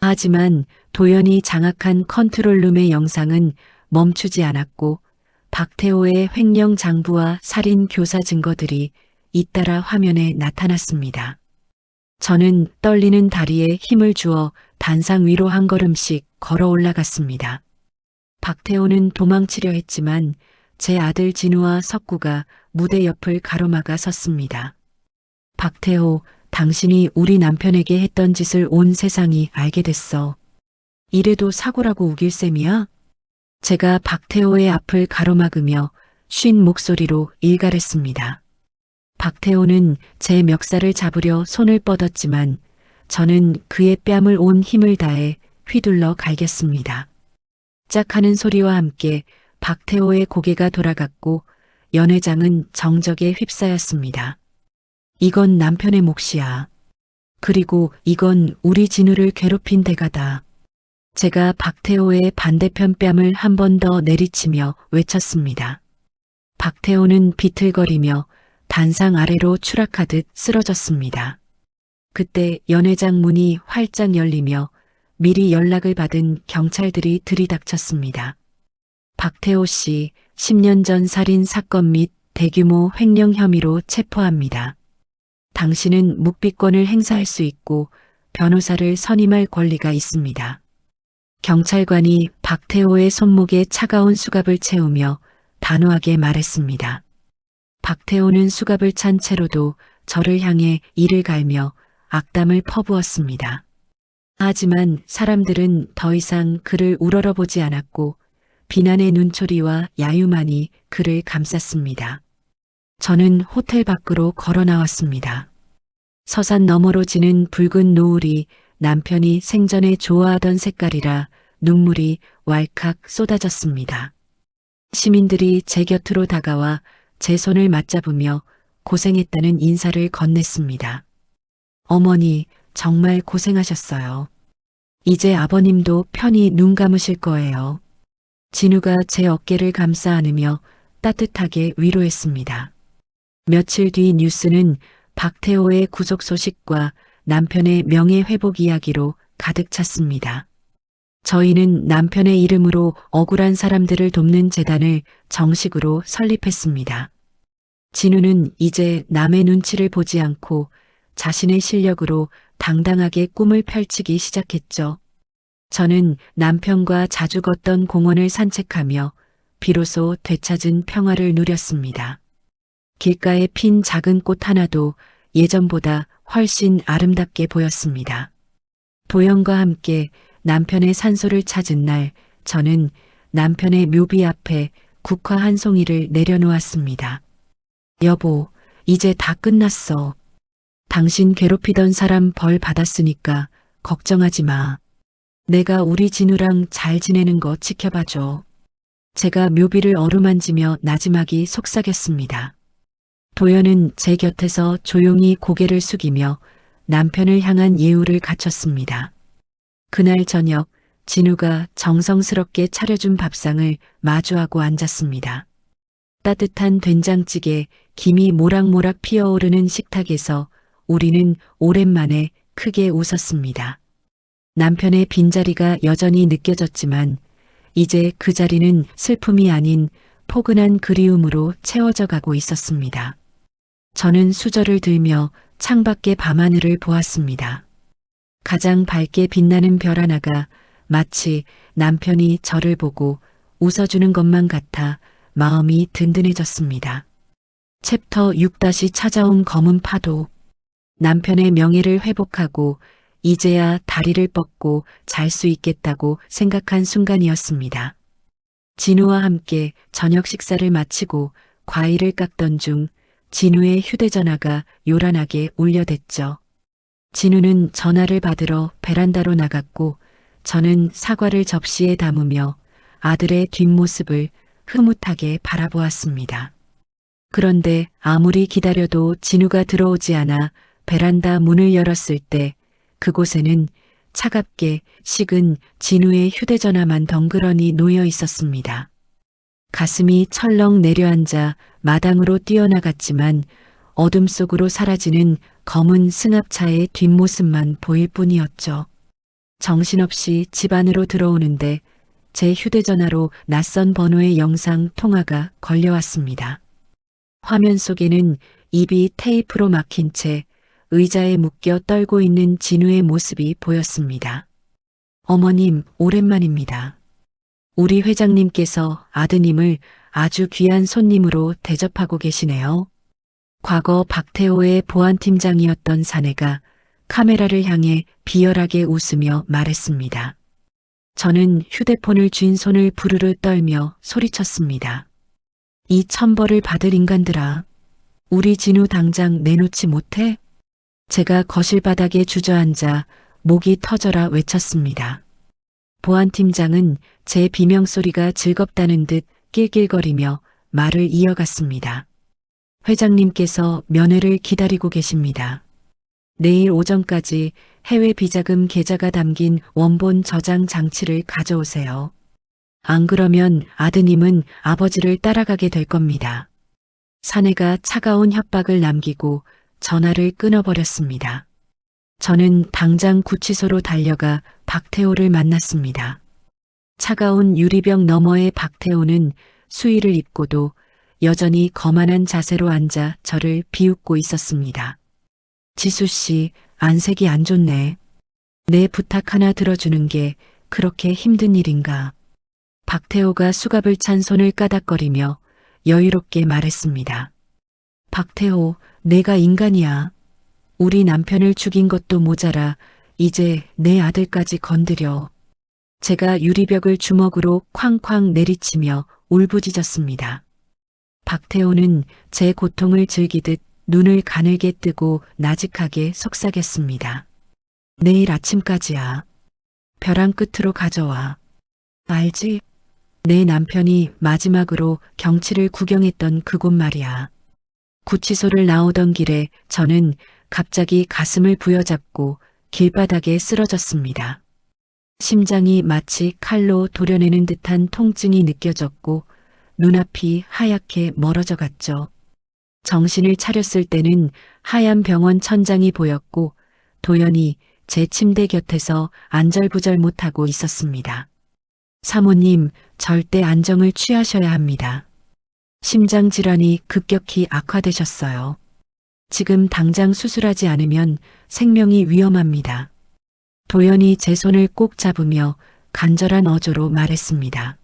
Speaker 2: 하지만 도연이 장악한 컨트롤룸의 영상은 멈추지 않았고 박태호의 횡령 장부와 살인 교사 증거들이 잇따라 화면에 나타났습니다. 저는 떨리는 다리에 힘을 주어 단상 위로 한 걸음씩 걸어 올라갔습니다. 박태호는 도망치려 했지만 제 아들 진우와 석구가 무대 옆을 가로막아 섰습니다. 박태호, 당신이 우리 남편에게 했던 짓을 온 세상이 알게 됐어. 이래도 사고라고 우길 셈이야? 제가 박태호의 앞을 가로막으며 쉰 목소리로 일갈했습니다. 박태호는 제 멱살을 잡으려 손을 뻗었지만 저는 그의 뺨을 온 힘을 다해 휘둘러 갈겼습니다. 짝하는 소리와 함께 박태호의 고개가 돌아갔고 연회장은 정적에 휩싸였습니다. 이건 남편의 몫이야. 그리고 이건 우리 진우를 괴롭힌 대가다. 제가 박태호의 반대편 뺨을 한 번 더 내리치며 외쳤습니다. 박태호는 비틀거리며 단상 아래로 추락하듯 쓰러졌습니다. 그때 연회장 문이 활짝 열리며 미리 연락을 받은 경찰들이 들이닥쳤습니다. 박태호 씨 10년 전 살인 사건 및 대규모 횡령 혐의로 체포합니다. 당신은 묵비권을 행사할 수 있고 변호사를 선임할 권리가 있습니다. 경찰관이 박태호의 손목에 차가운 수갑을 채우며 단호하게 말했습니다. 박태호는 수갑을 찬 채로도 저를 향해 이를 갈며 악담을 퍼부었습니다. 하지만 사람들은 더 이상 그를 우러러보지 않았고 비난의 눈초리와 야유만이 그를 감쌌습니다. 저는 호텔 밖으로 걸어 나왔습니다. 서산 너머로 지는 붉은 노을이 남편이 생전에 좋아하던 색깔이라 눈물이 왈칵 쏟아졌습니다. 시민들이 제 곁으로 다가와 제 손을 맞잡으며 고생했다는 인사를 건넸습니다. 어머니, 정말 고생하셨어요. 이제 아버님도 편히 눈 감으실 거예요. 진우가 제 어깨를 감싸 안으며 따뜻하게 위로했습니다. 며칠 뒤 뉴스는 박태호의 구속 소식과 남편의 명예회복 이야기로 가득 찼습니다. 저희는 남편의 이름으로 억울한 사람들을 돕는 재단을 정식으로 설립했습니다. 진우는 이제 남의 눈치를 보지 않고 자신의 실력으로 당당하게 꿈을 펼치기 시작했죠. 저는 남편과 자주 걷던 공원을 산책하며 비로소 되찾은 평화를 누렸습니다. 길가에 핀 작은 꽃 하나도 예전보다 훨씬 아름답게 보였습니다. 도연과 함께 남편의 산소를 찾은 날, 저는 남편의 묘비 앞에 국화 한 송이를 내려놓았습니다. 여보, 이제 다 끝났어. 당신 괴롭히던 사람 벌 받았으니까 걱정하지 마. 내가 우리 진우랑 잘 지내는 거 지켜봐줘. 제가 묘비를 어루만지며 나지막이 속삭였습니다. 도연은 제 곁에서 조용히 고개를 숙이며 남편을 향한 예우를 갖췄습니다. 그날 저녁 진우가 정성스럽게 차려준 밥상을 마주하고 앉았습니다. 따뜻한 된장찌개, 김이 모락모락 피어오르는 식탁에서 우리는 오랜만에 크게 웃었습니다. 남편의 빈자리가 여전히 느껴졌지만 이제 그 자리는 슬픔이 아닌 포근한 그리움으로 채워져 가고 있었습니다. 저는 수저를 들며 창밖의 밤하늘을 보았습니다. 가장 밝게 빛나는 별 하나가 마치 남편이 저를 보고 웃어주는 것만 같아 마음이 든든해졌습니다. 챕터 6 다시 찾아온 검은 파도. 남편의 명예를 회복하고 이제야 다리를 뻗고 잘 수 있겠다고 생각한 순간이었습니다. 진우와 함께 저녁 식사를 마치고 과일을 깎던 중 진우의 휴대전화가 요란하게 울려댔죠. 진우는 전화를 받으러 베란다로 나갔고 저는 사과를 접시에 담으며 아들의 뒷모습을 흐뭇하게 바라보았습니다. 그런데 아무리 기다려도 진우가 들어오지 않아 베란다 문을 열었을 때 그곳에는 차갑게 식은 진우의 휴대전화만 덩그러니 놓여 있었습니다. 가슴이 철렁 내려앉아 마당으로 뛰어나갔지만 어둠 속으로 사라지는 검은 승합차의 뒷모습만 보일 뿐이었죠. 정신없이 집 안으로 들어오는데 제 휴대전화로 낯선 번호의 영상 통화가 걸려왔습니다. 화면 속에는 입이 테이프로 막힌 채 의자에 묶여 떨고 있는 진우의 모습이 보였습니다. 어머님, 오랜만입니다. 우리 회장님께서 아드님을 아주 귀한 손님으로 대접하고 계시네요. 과거 박태호의 보안팀장이었던 사내가 카메라를 향해 비열하게 웃으며 말했습니다. 저는 휴대폰을 쥔 손을 부르르 떨며 소리쳤습니다. 이 천벌을 받을 인간들아, 우리 진우 당장 내놓지 못해? 제가 거실 바닥에 주저앉아 목이 터져라 외쳤습니다. 보안팀장은 제 비명소리가 즐겁다는 듯 낄낄거리며 말을 이어갔습니다. 회장님께서 면회를 기다리고 계십니다. 내일 오전까지 해외 비자금 계좌가 담긴 원본 저장 장치를 가져오세요. 안 그러면 아드님은 아버지를 따라가게 될 겁니다. 사내가 차가운 협박을 남기고 전화를 끊어버렸습니다. 저는 당장 구치소로 달려가 박태호를 만났습니다. 차가운 유리병 너머의 박태호는 수의를 입고도 여전히 거만한 자세로 앉아 저를 비웃고 있었습니다. 지수 씨, 안색이 안 좋네. 내 부탁 하나 들어주는 게 그렇게 힘든 일인가? 박태호가 수갑을 찬 손을 까닥거리며 여유롭게 말했습니다. 박태호, 내가 인간이야. 우리 남편을 죽인 것도 모자라 이제 내 아들까지 건드려. 제가 유리벽을 주먹으로 쾅쾅 내리치며 울부짖었습니다. 박태호는 제 고통을 즐기듯 눈을 가늘게 뜨고 나직하게 속삭였습니다. 내일 아침까지야. 벼랑 끝으로 가져와. 알지? 내 남편이 마지막으로 경치를 구경했던 그곳 말이야. 구치소를 나오던 길에 저는 갑자기 가슴을 부여잡고 길바닥에 쓰러졌습니다. 심장이 마치 칼로 도려내는 듯한 통증이 느껴졌고 눈앞이 하얗게 멀어져 갔죠. 정신을 차렸을 때는 하얀 병원 천장이 보였고 도연이 제 침대 곁에서 안절부절 못하고 있었습니다. 사모님, 절대 안정을 취하셔야 합니다. 심장 질환이 급격히 악화되셨어요. 지금 당장 수술하지 않으면 생명이 위험합니다. 도연이 제 손을 꼭 잡으며 간절한 어조로 말했습니다.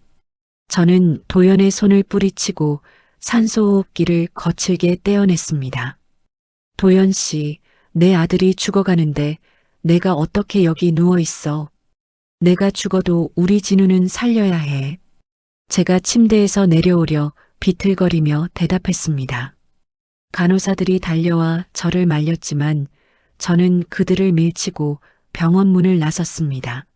Speaker 2: 저는 도연의 손을 뿌리치고 산소호흡기를 거칠게 떼어냈습니다. 도연 씨, 내 아들이 죽어가는데 내가 어떻게 여기 누워 있어? 내가 죽어도 우리 진우는 살려야 해. 제가 침대에서 내려오려 비틀거리며 대답했습니다. 간호사들이 달려와 저를 말렸지만 저는 그들을 밀치고 병원 문을 나섰습니다.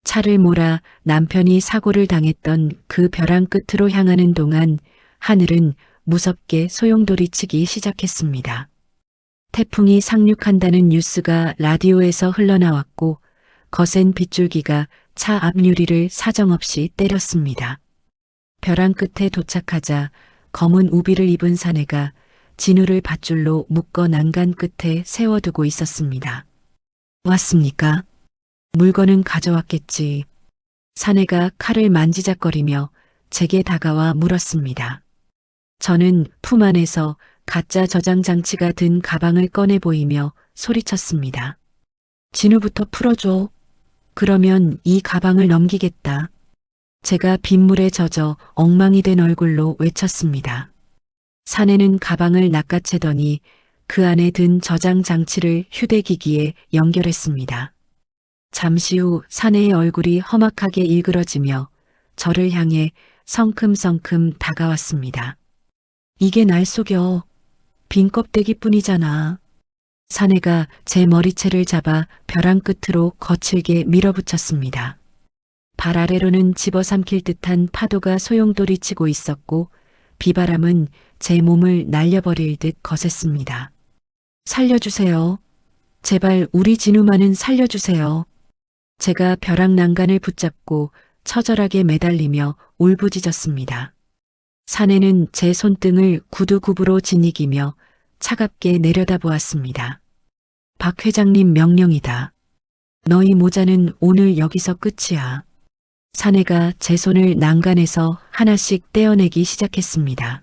Speaker 2: 차를 몰아 남편이 사고를 당했던 그 벼랑 끝으로 향하는 동안 하늘은 무섭게 소용돌이치기 시작했습니다. 태풍이 상륙한다는 뉴스가 라디오에서 흘러나왔고 거센 빗줄기가 차 앞유리를 사정없이 때렸습니다. 벼랑 끝에 도착하자 검은 우비를 입은 사내가 진우를 밧줄로 묶어 난간 끝에 세워두고 있었습니다. 왔습니까? 물건은 가져왔겠지. 사내가 칼을 만지작거리며 제게 다가와 물었습니다. 저는 품 안에서 가짜 저장 장치가 든 가방을 꺼내 보이며 소리쳤습니다. 진우부터 풀어줘. 그러면 이 가방을 넘기겠다. 제가 빗물에 젖어 엉망이 된 얼굴로 외쳤습니다. 사내는 가방을 낚아채더니 그 안에 든 저장 장치를 휴대기기에 연결했습니다. 잠시 후 사내의 얼굴이 험악하게 일그러지며 저를 향해 성큼성큼 다가왔습니다. 이게 날 속여. 빈 껍데기뿐이잖아. 사내가 제 머리채를 잡아 벼랑 끝으로 거칠게 밀어붙였습니다. 발 아래로는 집어삼킬 듯한 파도가 소용돌이치고 있었고 비바람은 제 몸을 날려버릴 듯 거셌습니다. 살려주세요. 제발 우리 진우만은 살려주세요. 제가 벼랑 난간을 붙잡고 처절하게 매달리며 울부짖었습니다. 사내는 제 손등을 구두굽으로 짓이기며 차갑게 내려다보았습니다. 박 회장님 명령이다. 너희 모자는 오늘 여기서 끝이야. 사내가 제 손을 난간에서 하나씩 떼어내기 시작했습니다.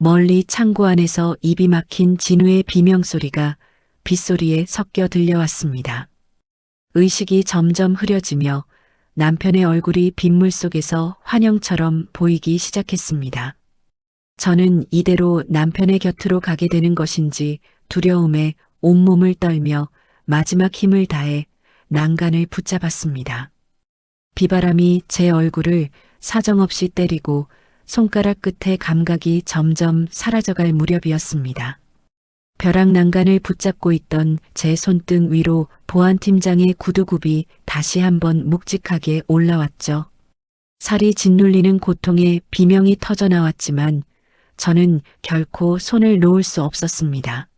Speaker 2: 멀리 창고 안에서 입이 막힌 진우의 비명소리가 빗소리에 섞여 들려왔습니다. 의식이 점점 흐려지며 남편의 얼굴이 빗물 속에서 환영처럼 보이기 시작했습니다. 저는 이대로 남편의 곁으로 가게 되는 것인지 두려움에 온몸을 떨며 마지막 힘을 다해 난간을 붙잡았습니다. 비바람이 제 얼굴을 사정없이 때리고 손가락 끝의 감각이 점점 사라져갈 무렵이었습니다. 벼랑 난간을 붙잡고 있던 제 손등 위로 보안팀장의 구두굽이 다시 한번 묵직하게 올라왔죠. 살이 짓눌리는 고통에 비명이 터져 나왔지만 저는 결코 손을 놓을 수 없었습니다.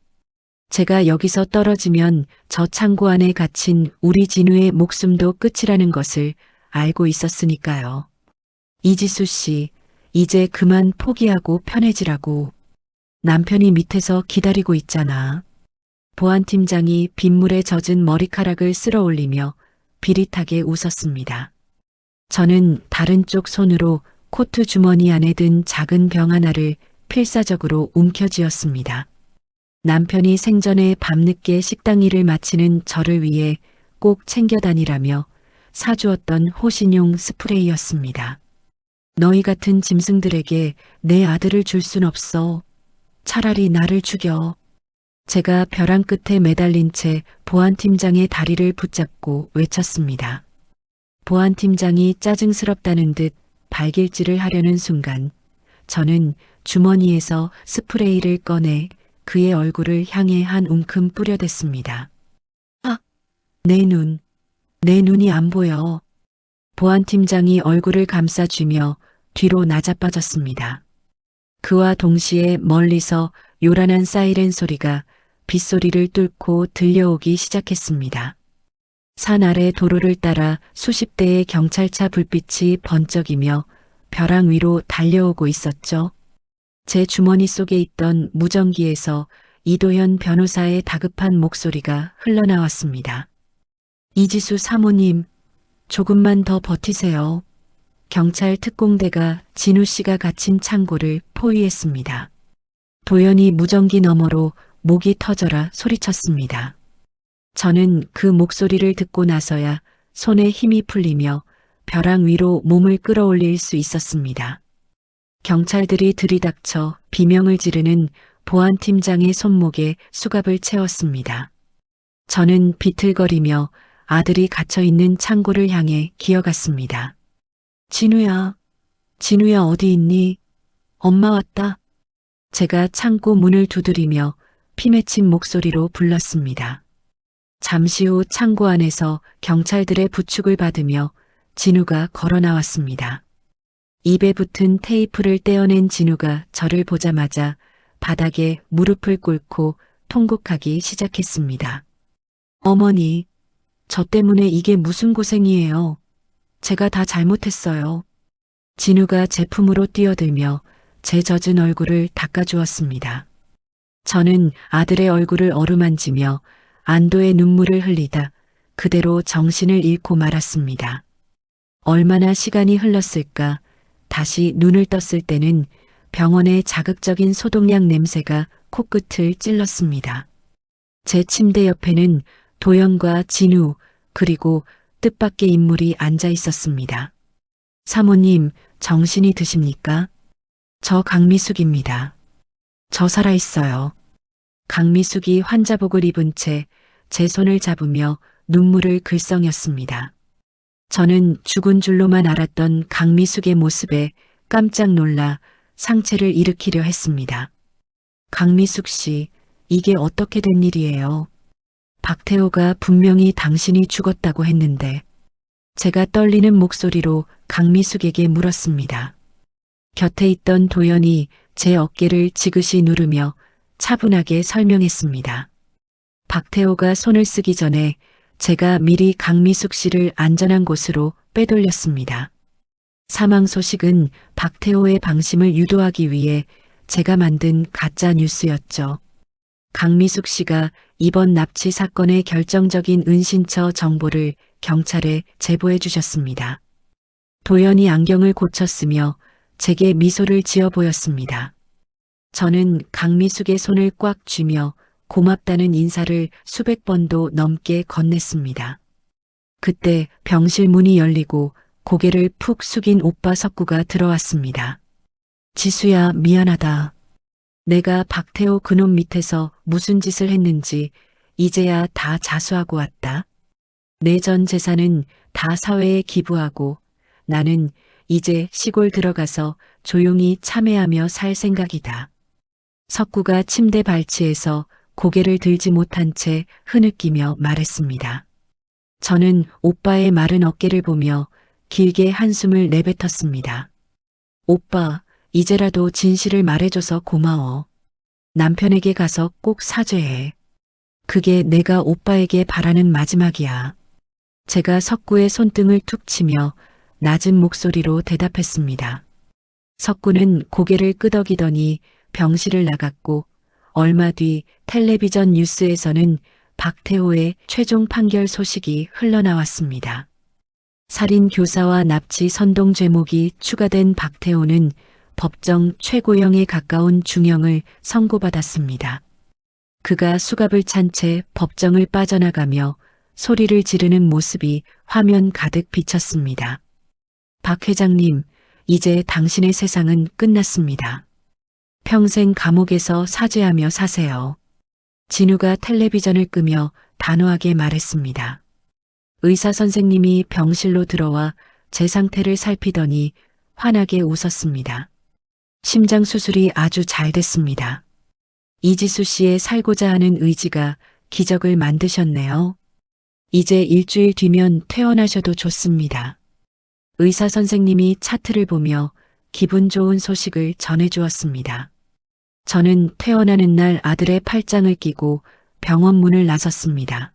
Speaker 2: 제가 여기서 떨어지면 저 창고 안에 갇힌 우리 진우의 목숨도 끝이라는 것을 알고 있었으니까요. 이지수 씨, 이제 그만 포기하고 편해지라고. 남편이 밑에서 기다리고 있잖아. 보안팀장이 빗물에 젖은 머리카락을 쓸어 올리며 비릿하게 웃었습니다. 저는 다른 쪽 손으로 코트 주머니 안에 든 작은 병 하나를 필사적으로 움켜쥐었습니다. 남편이 생전에 밤늦게 식당 일을 마치는 저를 위해 꼭 챙겨 다니라며 사주었던 호신용 스프레이였습니다. 너희 같은 짐승들에게 내 아들을 줄 순 없어. 차라리 나를 죽여. 제가 벼랑 끝에 매달린 채 보안팀장의 다리를 붙잡고 외쳤습니다. 보안팀장이 짜증스럽다는 듯 발길질을 하려는 순간 저는 주머니에서 스프레이를 꺼내 그의 얼굴을 향해 한 움큼 뿌려댔습니다. 아! 내 눈이 안 보여. 보안팀장이 얼굴을 감싸쥐며 뒤로 나자빠졌습니다. 그와 동시에 멀리서 요란한 사이렌 소리가 빗소리를 뚫고 들려오기 시작했습니다. 산 아래 도로를 따라 수십 대의 경찰차 불빛이 번쩍이며 벼랑 위로 달려오고 있었죠. 제 주머니 속에 있던 무전기에서 이도현 변호사의 다급한 목소리가 흘러나왔습니다. 이지수 사모님, 조금만 더 버티세요. 경찰 특공대가 진우 씨가 갇힌 창고를 포위했습니다. 도연이 무전기 너머로 목이 터져라 소리쳤습니다. 저는 그 목소리를 듣고 나서야 손에 힘이 풀리며 벼랑 위로 몸을 끌어올릴 수 있었습니다. 경찰들이 들이닥쳐 비명을 지르는 보안팀장의 손목에 수갑을 채웠습니다. 저는 비틀거리며 아들이 갇혀 있는 창고를 향해 기어갔습니다. 진우야, 진우야 어디 있니? 엄마 왔다. 제가 창고 문을 두드리며 피 맺힌 목소리로 불렀습니다. 잠시 후 창고 안에서 경찰들의 부축을 받으며 진우가 걸어 나왔습니다. 입에 붙은 테이프를 떼어낸 진우가 저를 보자마자 바닥에 무릎을 꿇고 통곡하기 시작했습니다. 어머니, 저 때문에 이게 무슨 고생이에요. 제가 다 잘못했어요. 진우가 제품으로 뛰어들며 제 젖은 얼굴을 닦아주었습니다. 저는 아들의 얼굴을 어루만지며 안도의 눈물을 흘리다 그대로 정신을 잃고 말았습니다. 얼마나 시간이 흘렀을까 다시 눈을 떴을 때는 병원의 자극적인 소독약 냄새가 코끝을 찔렀습니다. 제 침대 옆에는 도연과 진우 그리고 뜻밖의 인물이 앉아 있었습니다. 사모님, 정신이 드십니까? 저 강미숙입니다. 저 살아있어요. 강미숙이 환자복을 입은 채 제 손을 잡으며 눈물을 글썽였습니다. 저는 죽은 줄로만 알았던 강미숙의 모습에 깜짝 놀라 상체를 일으키려 했습니다. 강미숙 씨, 이게 어떻게 된 일이에요? 박태호가 분명히 당신이 죽었다고 했는데 제가 떨리는 목소리로 강미숙에게 물었습니다. 곁에 있던 도연이 제 어깨를 지그시 누르며 차분하게 설명했습니다. 박태호가 손을 쓰기 전에 제가 미리 강미숙 씨를 안전한 곳으로 빼돌렸습니다. 사망 소식은 박태호의 방심을 유도하기 위해 제가 만든 가짜 뉴스였죠. 강미숙 씨가 이번 납치 사건의 결정적인 은신처 정보를 경찰에 제보해 주셨습니다. 도연이 안경을 고쳤으며 제게 미소를 지어 보였습니다. 저는 강미숙의 손을 꽉 쥐며 고맙다는 인사를 수백 번도 넘게 건넸습니다. 그때 병실 문이 열리고 고개를 푹 숙인 오빠 석구가 들어왔습니다. 지수야, 미안하다. 내가 박태호 그놈 밑에서 무슨 짓을 했는지 이제야 다 자수하고 왔다. 내 전 재산은 다 사회에 기부하고 나는 이제 시골 들어가서 조용히 참회하며 살 생각이다. 석구가 침대 발치에서 고개를 들지 못한 채 흐느끼며 말했습니다. 저는 오빠의 마른 어깨를 보며 길게 한숨을 내뱉었습니다. 오빠, 이제라도 진실을 말해줘서 고마워. 남편에게 가서 꼭 사죄해. 그게 내가 오빠에게 바라는 마지막이야. 제가 석구의 손등을 툭 치며 낮은 목소리로 대답했습니다. 석구는 고개를 끄덕이더니 병실을 나갔고 얼마 뒤 텔레비전 뉴스에서는 박태호의 최종 판결 소식이 흘러나왔습니다. 살인 교사와 납치 선동 죄목이 추가된 박태호는 법정 최고형에 가까운 중형을 선고받았습니다. 그가 수갑을 찬 채 법정을 빠져나가며 소리를 지르는 모습이 화면 가득 비쳤습니다. 박 회장님, 이제 당신의 세상은 끝났습니다. 평생 감옥에서 사죄하며 사세요. 진우가 텔레비전을 끄며 단호하게 말했습니다. 의사 선생님이 병실로 들어와 제 상태를 살피더니 환하게 웃었습니다. 심장 수술이 아주 잘 됐습니다. 이지수 씨의 살고자 하는 의지가 기적을 만드셨네요. 이제 일주일 뒤면 퇴원하셔도 좋습니다. 의사 선생님이 차트를 보며 기분 좋은 소식을 전해주었습니다. 저는 퇴원하는 날 아들의 팔짱을 끼고 병원 문을 나섰습니다.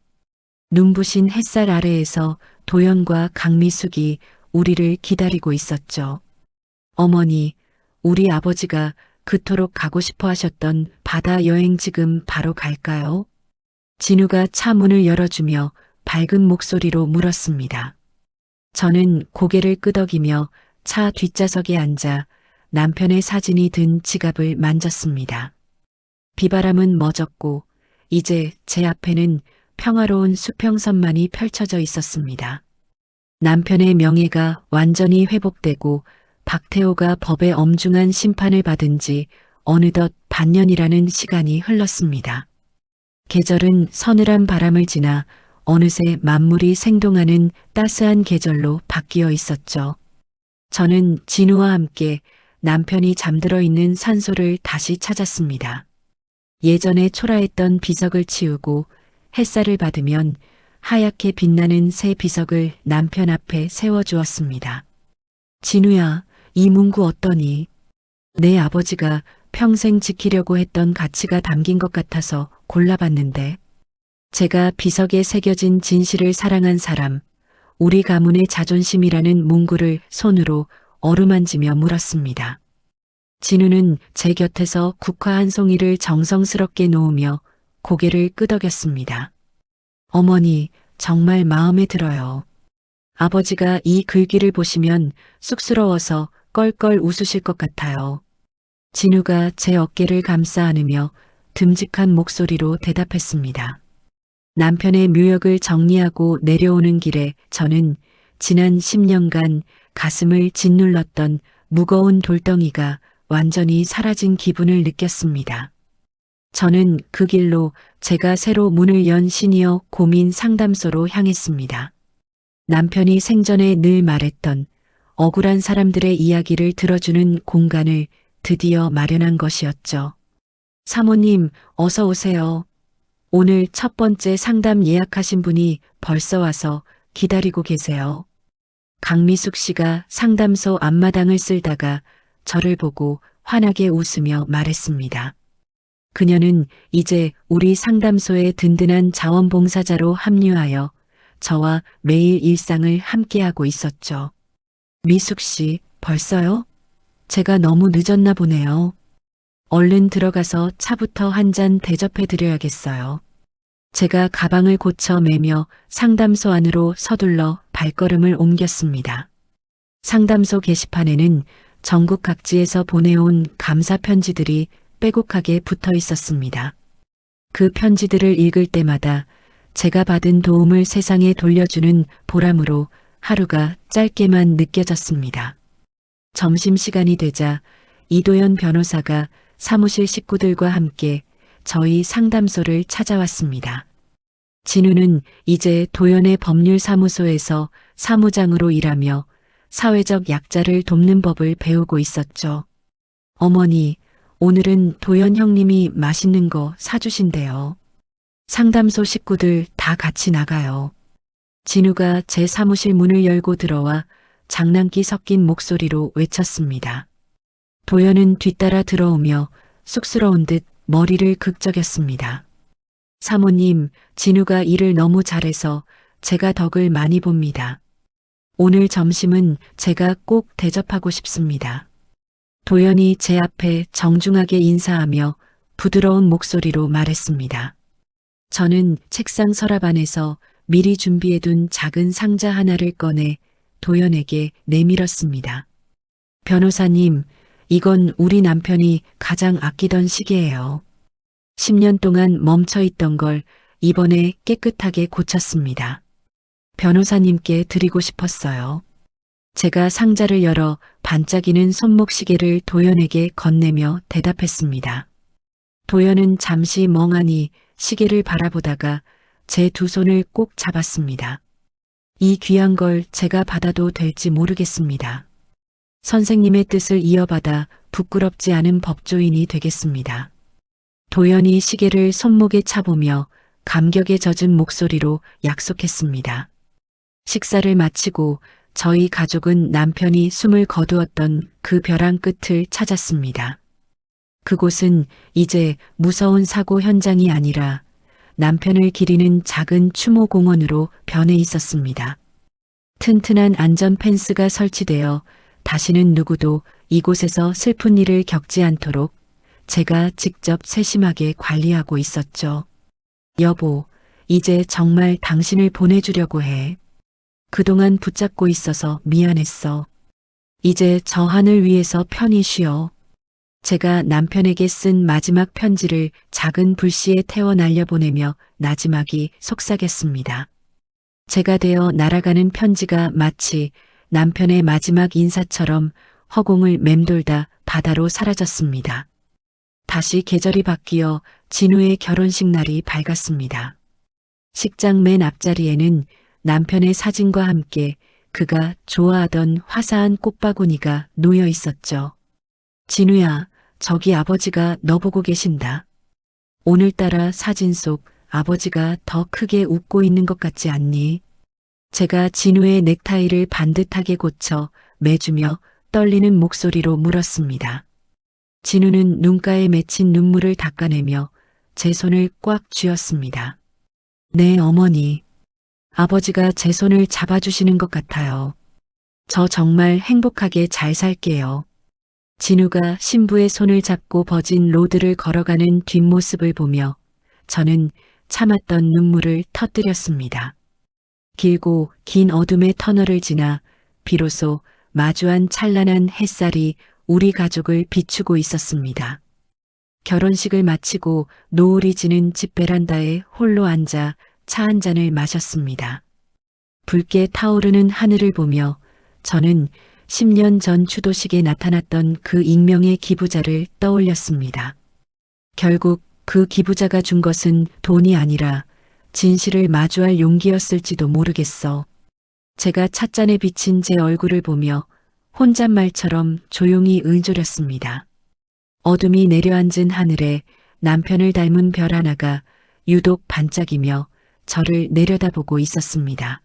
Speaker 2: 눈부신 햇살 아래에서 도연과 강미숙이 우리를 기다리고 있었죠. 어머니, 우리 아버지가 그토록 가고 싶어 하셨던 바다 여행 지금 바로 갈까요? 진우가 차 문을 열어주며 밝은 목소리로 물었습니다. 저는 고개를 끄덕이며 차 뒷좌석에 앉아 남편의 사진이 든 지갑을 만졌습니다. 비바람은 멎었고 이제 제 앞에는 평화로운 수평선만이 펼쳐져 있었습니다. 남편의 명예가 완전히 회복되고 박태호가 법의 엄중한 심판을 받은 지 어느덧 반년이라는 시간이 흘렀습니다. 계절은 서늘한 바람을 지나 어느새 만물이 생동하는 따스한 계절로 바뀌어 있었죠. 저는 진우와 함께 남편이 잠들어 있는 산소를 다시 찾았습니다. 예전에 초라했던 비석을 치우고 햇살을 받으면 하얗게 빛나는 새 비석을 남편 앞에 세워주었습니다. 진우야, 이 문구 어떠니? 내 아버지가 평생 지키려고 했던 가치가 담긴 것 같아서 골라봤는데, 제가 비석에 새겨진 진실을 사랑한 사람, 우리 가문의 자존심이라는 문구를 손으로 어루만지며 물었습니다. 진우는 제 곁에서 국화 한 송이를 정성스럽게 놓으며 고개를 끄덕였습니다. 어머니, 정말 마음에 들어요. 아버지가 이 글귀를 보시면 쑥스러워서 껄껄 웃으실 것 같아요. 진우가 제 어깨를 감싸 안으며 듬직한 목소리로 대답했습니다. 남편의 묘역을 정리하고 내려오는 길에 저는 지난 10년간 가슴을 짓눌렀던 무거운 돌덩이가 완전히 사라진 기분을 느꼈습니다. 저는 그 길로 제가 새로 문을 연 시니어 고민 상담소로 향했습니다. 남편이 생전에 늘 말했던 억울한 사람들의 이야기를 들어주는 공간을 드디어 마련한 것이었죠. 사모님, 어서 오세요. 오늘 첫 번째 상담 예약하신 분이 벌써 와서 기다리고 계세요. 강미숙 씨가 상담소 앞마당을 쓸다가 저를 보고 환하게 웃으며 말했습니다. 그녀는 이제 우리 상담소의 든든한 자원봉사자로 합류하여 저와 매일 일상을 함께하고 있었죠. 미숙 씨, 벌써요? 제가 너무 늦었나 보네요. 얼른 들어가서 차부터 한 잔 대접해 드려야겠어요. 제가 가방을 고쳐 매며 상담소 안으로 서둘러 발걸음을 옮겼습니다. 상담소 게시판에는 전국 각지에서 보내온 감사 편지들이 빼곡하게 붙어 있었습니다. 그 편지들을 읽을 때마다 제가 받은 도움을 세상에 돌려주는 보람으로 하루가 짧게만 느껴졌습니다. 점심시간이 되자 이도연 변호사가 사무실 식구들과 함께 저희 상담소를 찾아왔습니다. 진우는 이제 도연의 법률사무소에서 사무장으로 일하며 사회적 약자를 돕는 법을 배우고 있었죠. 어머니, 오늘은 도연 형님이 맛있는 거 사주신대요. 상담소 식구들 다 같이 나가요. 진우가 제 사무실 문을 열고 들어와 장난기 섞인 목소리로 외쳤습니다. 도연은 뒤따라 들어오며 쑥스러운 듯 머리를 극적였습니다. 사모님, 진우가 일을 너무 잘해서 제가 덕을 많이 봅니다. 오늘 점심은 제가 꼭 대접하고 싶습니다. 도연이 제 앞에 정중하게 인사하며 부드러운 목소리로 말했습니다. 저는 책상 서랍 안에서 미리 준비해둔 작은 상자 하나를 꺼내 도연에게 내밀었습니다. 변호사님, 이건 우리 남편이 가장 아끼던 시계예요. 10년 동안 멈춰있던 걸 이번에 깨끗하게 고쳤습니다. 변호사님께 드리고 싶었어요. 제가 상자를 열어 반짝이는 손목시계를 도연에게 건네며 대답했습니다. 도연은 잠시 멍하니 시계를 바라보다가 제 두 손을 꼭 잡았습니다. 이 귀한 걸 제가 받아도 될지 모르겠습니다. 선생님의 뜻을 이어받아 부끄럽지 않은 법조인이 되겠습니다. 도연이 시계를 손목에 차보며 감격에 젖은 목소리로 약속했습니다. 식사를 마치고 저희 가족은 남편이 숨을 거두었던 그 벼랑 끝을 찾았습니다. 그곳은 이제 무서운 사고 현장이 아니라 남편을 기리는 작은 추모공원으로 변해 있었습니다. 튼튼한 안전 펜스가 설치되어 다시는 누구도 이곳에서 슬픈 일을 겪지 않도록 제가 직접 세심하게 관리하고 있었죠. 여보, 이제 정말 당신을 보내주려고 해. 그동안 붙잡고 있어서 미안했어. 이제 저 하늘 위에서 편히 쉬어. 제가 남편에게 쓴 마지막 편지를 작은 불씨에 태워 날려보내며 나지막이 속삭였습니다. 제가 되어 날아가는 편지가 마치 남편의 마지막 인사처럼 허공을 맴돌다 바다로 사라졌습니다. 다시 계절이 바뀌어 진우의 결혼식 날이 밝았습니다. 식장 맨 앞자리에는 남편의 사진과 함께 그가 좋아하던 화사한 꽃바구니가 놓여 있었죠. 진우야, 저기 아버지가 너 보고 계신다. 오늘따라 사진 속 아버지가 더 크게 웃고 있는 것 같지 않니? 제가 진우의 넥타이를 반듯하게 고쳐 매주며 떨리는 목소리로 물었습니다. 진우는 눈가에 맺힌 눈물을 닦아내며 제 손을 꽉 쥐었습니다. 네, 어머니. 아버지가 제 손을 잡아주시는 것 같아요. 저 정말 행복하게 잘 살게요. 진우가 신부의 손을 잡고 버진 로드를 걸어가는 뒷모습을 보며 저는 참았던 눈물을 터뜨렸습니다. 길고 긴 어둠의 터널을 지나 비로소 마주한 찬란한 햇살이 우리 가족을 비추고 있었습니다. 결혼식을 마치고 노을이 지는 집 베란다에 홀로 앉아 차 한 잔을 마셨습니다. 붉게 타오르는 하늘을 보며 저는 10년 전 추도식에 나타났던 그 익명의 기부자를 떠올렸습니다. 결국 그 기부자가 준 것은 돈이 아니라 진실을 마주할 용기였을지도 모르겠어. 제가 찻잔에 비친 제 얼굴을 보며 혼잣말처럼 조용히 은조렸습니다. 어둠이 내려앉은 하늘에 남편을 닮은 별 하나가 유독 반짝이며 저를 내려다보고 있었습니다.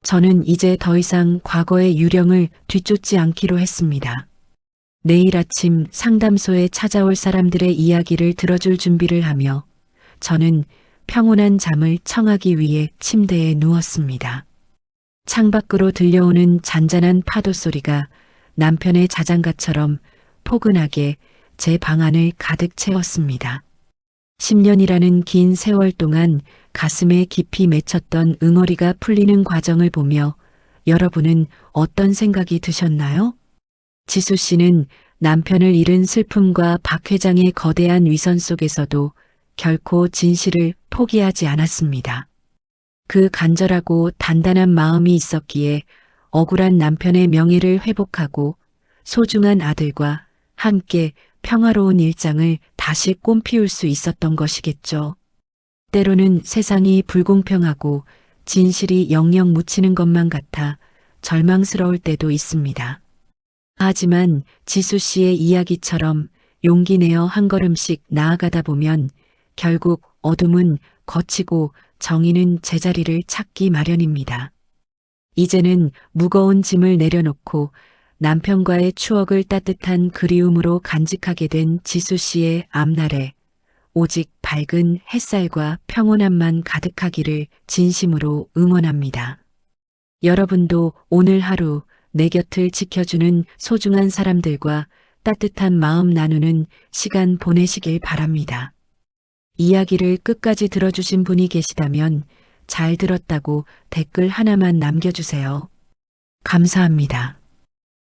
Speaker 2: 저는 이제 더 이상 과거의 유령을 뒤쫓지 않기로 했습니다. 내일 아침 상담소에 찾아올 사람들의 이야기를 들어줄 준비를 하며 저는 평온한 잠을 청하기 위해 침대에 누웠습니다. 창밖으로 들려오는 잔잔한 파도 소리가 남편의 자장가처럼 포근하게 제 방 안을 가득 채웠습니다. 10년이라는 긴 세월 동안 가슴에 깊이 맺혔던 응어리가 풀리는 과정을 보며 여러분은 어떤 생각이 드셨나요? 지수 씨는 남편을 잃은 슬픔과 박 회장의 거대한 위선 속에서도 결코 진실을 포기하지 않았습니다. 그 간절하고 단단한 마음이 있었기에 억울한 남편의 명예를 회복하고 소중한 아들과 함께 평화로운 일상을 다시 꽃피울 수 있었던 것이겠죠. 때로는 세상이 불공평하고 진실이 영영 묻히는 것만 같아 절망스러울 때도 있습니다. 하지만 지수 씨의 이야기처럼 용기 내어 한 걸음씩 나아가다 보면 결국 어둠은 거치고 정의는 제자리를 찾기 마련입니다. 이제는 무거운 짐을 내려놓고 남편과의 추억을 따뜻한 그리움으로 간직하게 된 지수 씨의 앞날에 오직 밝은 햇살과 평온함만 가득하기를 진심으로 응원합니다. 여러분도 오늘 하루 내 곁을 지켜주는 소중한 사람들과 따뜻한 마음 나누는 시간 보내시길 바랍니다. 이야기를 끝까지 들어주신 분이 계시다면 잘 들었다고 댓글 하나만 남겨주세요. 감사합니다.